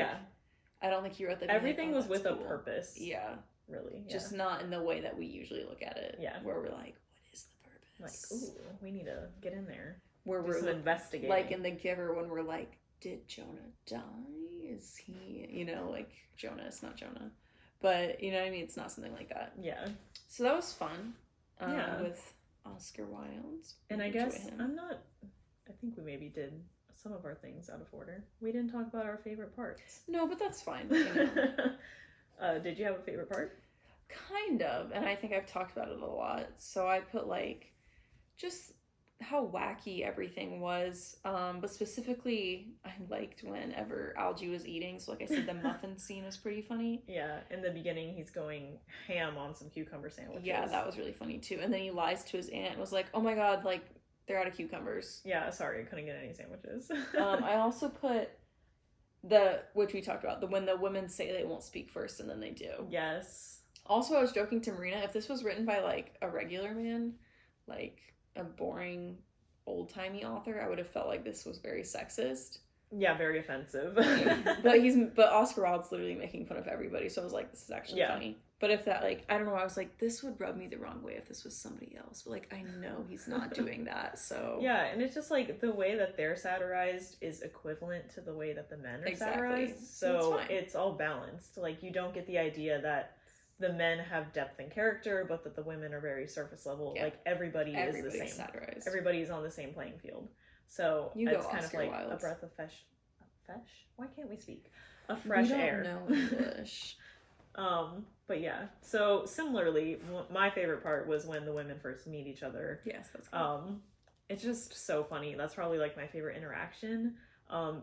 I don't think you wrote that. Everything was with a purpose. Yeah. Really. Yeah. Just not in the way that we usually look at it. Yeah. Where we're like, what is the purpose? Like, ooh, we need to get in there. Where we're investigating. Like in The Giver, when we're like, did Jonah die? Is he, like Jonas, not Jonah. But, you know what I mean? It's not something like that. Yeah. So that was fun. With Oscar Wilde. And I guess I think we maybe did some of our things out of order. We didn't talk about our favorite parts. No, but that's fine. Did you have a favorite part? Kind of. And I think I've talked about it a lot. So I put like, just how wacky everything was, but specifically I liked whenever Algie was eating. So like I said, the muffin scene was pretty funny. Yeah, in the beginning he's going ham on some cucumber sandwiches. Yeah, that was really funny too. And then he lies to his aunt and was like, oh my god, like they're out of cucumbers. Yeah, sorry, I couldn't get any sandwiches. I also put which we talked about, when the women say they won't speak first and then they do. Yes. Also, I was joking to Marina, if this was written by like a regular man, like a boring old-timey author, I would have felt like this was very sexist. Yeah, very offensive. but Oscar Wilde's literally making fun of everybody, so I was like, this is actually funny. But if that, like, I don't know, I was like, this would rub me the wrong way if this was somebody else, but like I know he's not doing that. So yeah, and it's just like the way that they're satirized is equivalent to the way that the men are satirized, so it's all balanced. Like, you don't get the idea that the men have depth and character, but that the women are very surface level. Yeah. Like, everybody's the same. Satirized. Everybody's on the same playing field. So it's kind of like Wilde. A breath of fresh. Why can't we speak? A fresh air. We don't know English. But yeah. So similarly, my favorite part was when the women first meet each other. Yes, that's cool. It's just so funny. That's probably like my favorite interaction.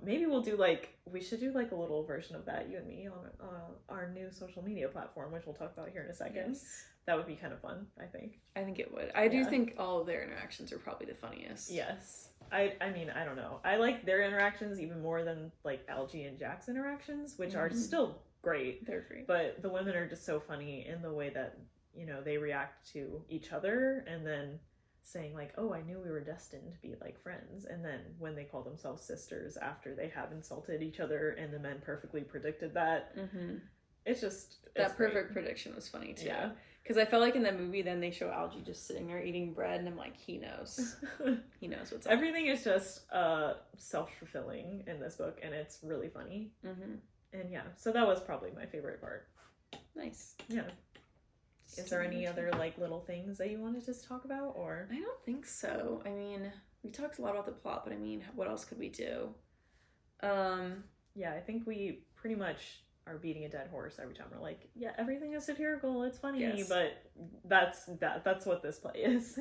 Maybe we should do like a little version of that, you and me, on our new social media platform, which we'll talk about here in a second. Yes. That would be kind of fun, I think. I think it would. I do think all of their interactions are probably the funniest. Yes. I mean, I don't know. I like their interactions even more than like Algie and Jack's interactions, which are still great. They're great. But the women are just so funny in the way that, they react to each other, and then saying like, oh, I knew we were destined to be like friends, and then when they call themselves sisters after they have insulted each other, and the men perfectly predicted that. It's that perfect prediction was funny too. Yeah, because I felt like in the movie then they show Algie just sitting there eating bread, and I'm like, he knows what's up. Everything is just self-fulfilling in this book, and it's really funny. And yeah, so that was probably my favorite part. Nice. Yeah. Is there any other like little things that you wanted to talk about, or? I don't think so. I mean, we talked a lot about the plot, but I mean, what else could we do? Yeah, I think we pretty much are beating a dead horse every time we're like, yeah, everything is satirical, it's funny, but that's what this play is.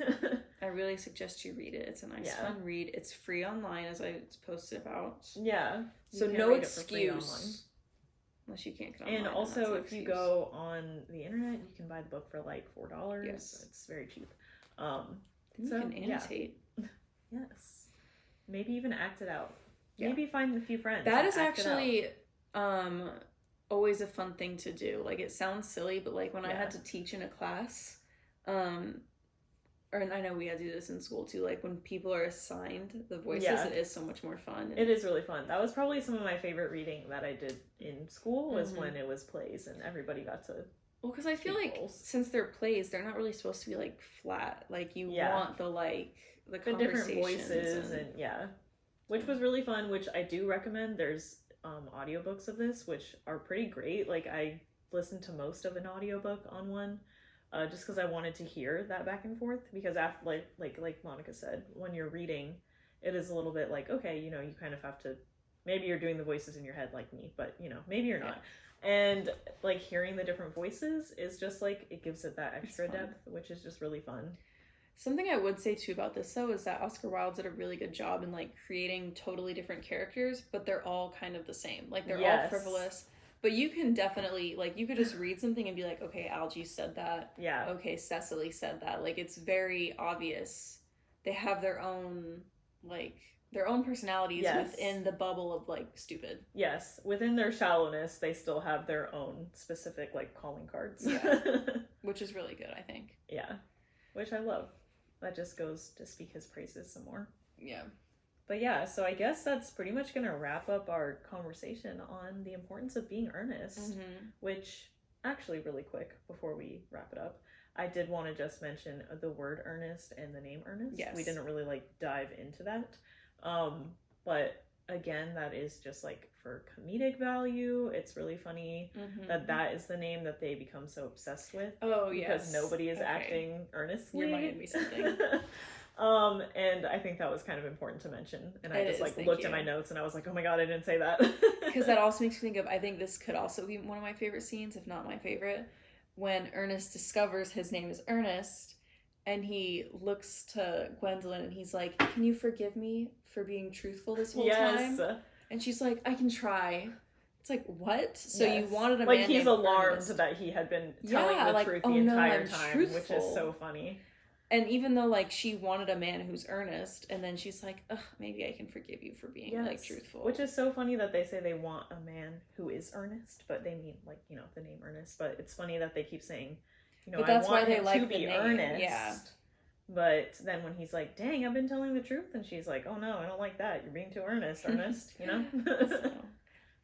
I really suggest you read it. It's a nice fun read. It's free online, as I posted about. Yeah. So no excuse. unless you can't get online. And also, if you go on the internet, you can buy the book for like $4. Yes. It's very cheap. You can annotate. Yeah. Yes. Maybe even act it out. Yeah. Maybe find a few friends. That is actually always a fun thing to do. Like, it sounds silly, but like when I had to teach in a class, and I know we had to do this in school too, like when people are assigned the voices, it is so much more fun. It is really fun. That was probably some of my favorite reading that I did in school was when it was plays and everybody got to... Well, because I feel like since they're plays, they're not really supposed to be like flat. Like you want the different voices and which was really fun, which I do recommend. There's audiobooks of this, which are pretty great. Like I listened to most of an audiobook on one. Just because I wanted to hear that back and forth, because after like Monica said, when you're reading, it is a little bit like, okay, you know, you kind of have to, maybe you're doing the voices in your head like me, but you know, maybe you're not. And like hearing the different voices is just like, it gives it that extra depth, which is just really fun. Something I would say too about this though is that Oscar Wilde did a really good job in like creating totally different characters, but they're all kind of the same. Like they're all frivolous. But you can definitely, like, you could just read something and be like, okay, Algie said that. Yeah. Okay, Cecily said that. Like, it's very obvious. They have their own, like, their own personalities within the bubble of, like, stupid. Yes. Within their shallowness, they still have their own specific, like, calling cards. Yeah. Which is really good, I think. Yeah. Which I love. That just goes to speak his praises some more. Yeah. But yeah, so I guess that's pretty much going to wrap up our conversation on the importance of being earnest, which actually really quick before we wrap it up, I did want to just mention the word earnest and the name Ernest. Yes. We didn't really like dive into that. But again, that is just like for comedic value. It's really funny that is the name that they become so obsessed with. Oh, yes. Because nobody is acting earnestly. You reminded me something. And I think that was kind of important to mention. And I just looked at my notes and I was like, oh my god, I didn't say that. Because that also makes me think of, I think this could also be one of my favorite scenes, if not my favorite, when Ernest discovers his name is Ernest and he looks to Gwendolyn and he's like, can you forgive me for being truthful this whole time? And she's like, I can try. It's like, what? So you wanted a man like he's alarmed Ernest. That he had been telling the truth the entire time, truthful. Which is so funny. And even though, like, she wanted a man who's earnest, and then she's like, ugh, maybe I can forgive you for being, like, truthful. Which is so funny that they say they want a man who is earnest, but they mean, like, you know, the name Ernest. But it's funny that they keep saying, you know, but that's why they like to be earnest. Yeah. But then when he's like, dang, I've been telling the truth, and she's like, oh no, I don't like that. You're being too earnest, you know? So,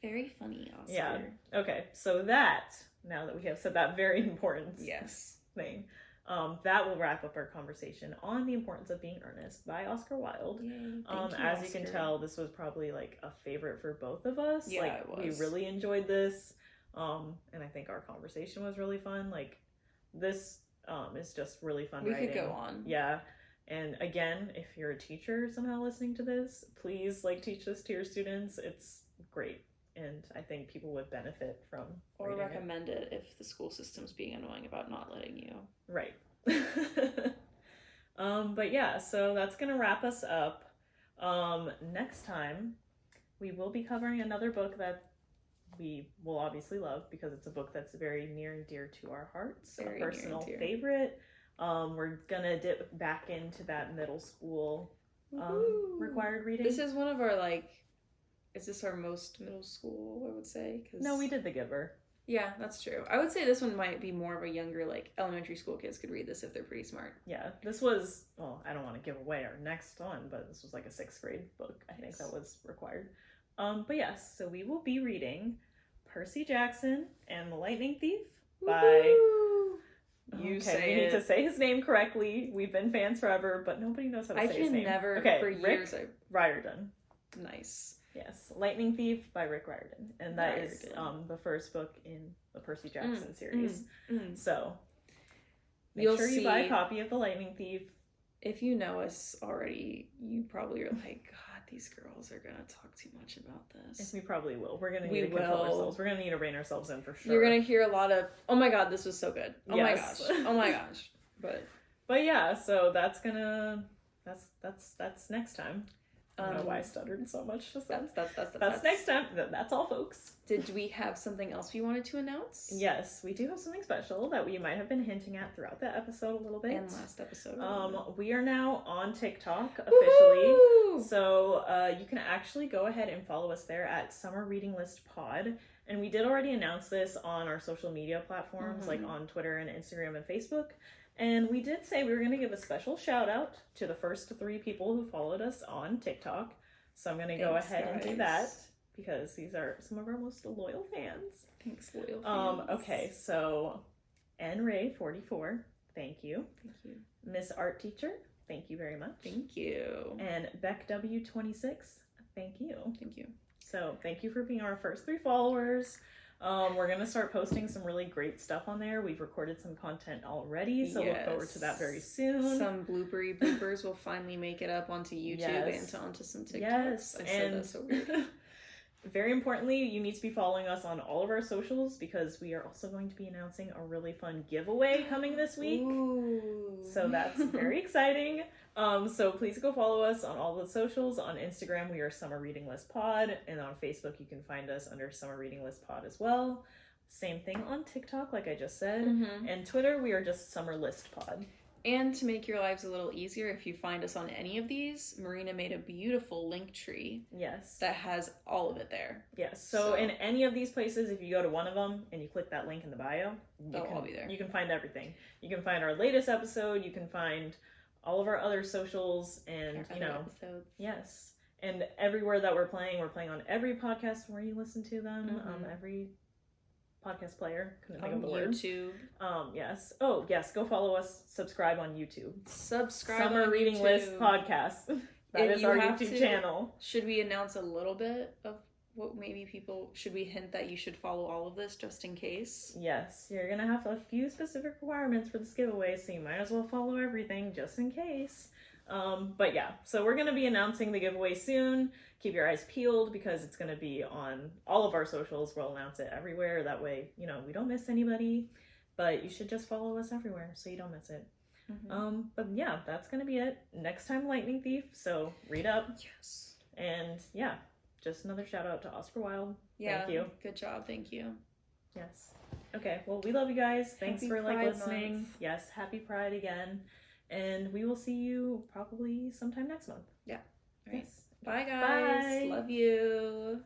very funny, Oscar. Yeah. Okay, so that, now that we have said that very important thing, that will wrap up our conversation on The Importance of Being Earnest by Oscar Wilde. As you can tell, this was probably like a favorite for both of us. Yeah, like, it was. We really enjoyed this. And I think our conversation was really fun. Like, this is just really fun writing. We could go on. Yeah. And again, if you're a teacher somehow listening to this, please, like, teach this to your students. It's great. And I think people would benefit from or recommend it if the school system's being annoying about not letting you. Right. But yeah, so that's gonna wrap us up. Next time we will be covering another book that we will obviously love because it's a book that's very near and dear to our hearts, a personal favorite. We're gonna dip back into that middle school required reading. This is one of our, like, is this our most middle school, I would say? No, we did The Giver. Yeah, that's true. I would say this one might be more of a younger, like, elementary school kids could read this if they're pretty smart. Yeah, this was, well, I don't want to give away our next one, but this was like a 6th grade book. I think that was required. But yes, so we will be reading Percy Jackson and the Lightning Thief by... We need to say his name correctly. We've been fans forever, but nobody knows how to say his name. For years. Rick Riordan. Nice. Yes, Lightning Thief by Rick Riordan, and that is the first book in the Percy Jackson series. So make sure you buy a copy of The Lightning Thief. If you know us already, you probably are like, God, these girls are gonna talk too much about this. We probably will. We're gonna need to control ourselves. We're gonna need to rein ourselves in for sure. You're gonna hear a lot of, oh my God, this was so good. Oh my gosh. Oh my gosh. But yeah, so that's next time. I don't know why I stuttered so much. That's next time. That's all, folks. Did we have something else we wanted to announce? Yes, we do have something special that we might have been hinting at throughout the episode a little bit. And last episode. We are now on TikTok officially. Woo-hoo! So you can actually go ahead and follow us there at Summer Reading List Pod. And we did already announce this on our social media platforms, like on Twitter and Instagram and Facebook. And we did say we were going to give a special shout out to the first 3 people who followed us on TikTok. So I'm going to go ahead and do that because these are some of our most loyal fans. Thanks, loyal fans. Okay, so NRay44, thank you. Thank you. Miss Art Teacher, thank you very much. Thank you. And BeckW26, thank you. Thank you. So thank you for being our first 3 followers. We're going to start posting some really great stuff on there. We've recorded some content already, so look forward to that very soon. Some bloopers will finally make it up onto YouTube and onto some TikToks. Yes, I said that so weird. Very importantly, you need to be following us on all of our socials because we are also going to be announcing a really fun giveaway coming this week. Ooh. So that's very exciting. So please go follow us on all the socials. On Instagram, we are Summer Reading List Pod, and on Facebook, you can find us under Summer Reading List Pod as well. Same thing on TikTok, like I just said. And Twitter, we are just Summer List Pod. And to make your lives a little easier, if you find us on any of these, Marina made a beautiful link tree. Yes. That has all of it there. Yes. So in any of these places, if you go to one of them and you click that link in the bio, I'll be there. You can find everything. You can find our latest episode. You can find all of our other socials and, episodes. Yes. And everywhere that we're playing on every podcast where you listen to them, every podcast player. Couldn't think of the word. YouTube. Yes. Oh, yes. Go follow us. Subscribe on YouTube. Summer Reading YouTube. List Podcast. That is our YouTube channel. Should we announce a little bit of what maybe should we hint that you should follow all of this just in case? Yes. You're going to have a few specific requirements for this giveaway, so you might as well follow everything just in case. But yeah, so we're going to be announcing the giveaway soon. Keep your eyes peeled because it's going to be on all of our socials. We'll announce it everywhere. That way, we don't miss anybody. But you should just follow us everywhere so you don't miss it. But yeah, that's going to be it. Next time, Lightning Thief. So read up. Yes. And yeah, just another shout out to Oscar Wilde. Yeah. Thank you. Good job. Thank you. Yes. Okay. Well, we love you guys. Thanks for listening. Month. Yes. Happy Pride again. And we will see you probably sometime next month. Yeah. All right. Yes. Bye, guys. Bye. Love you.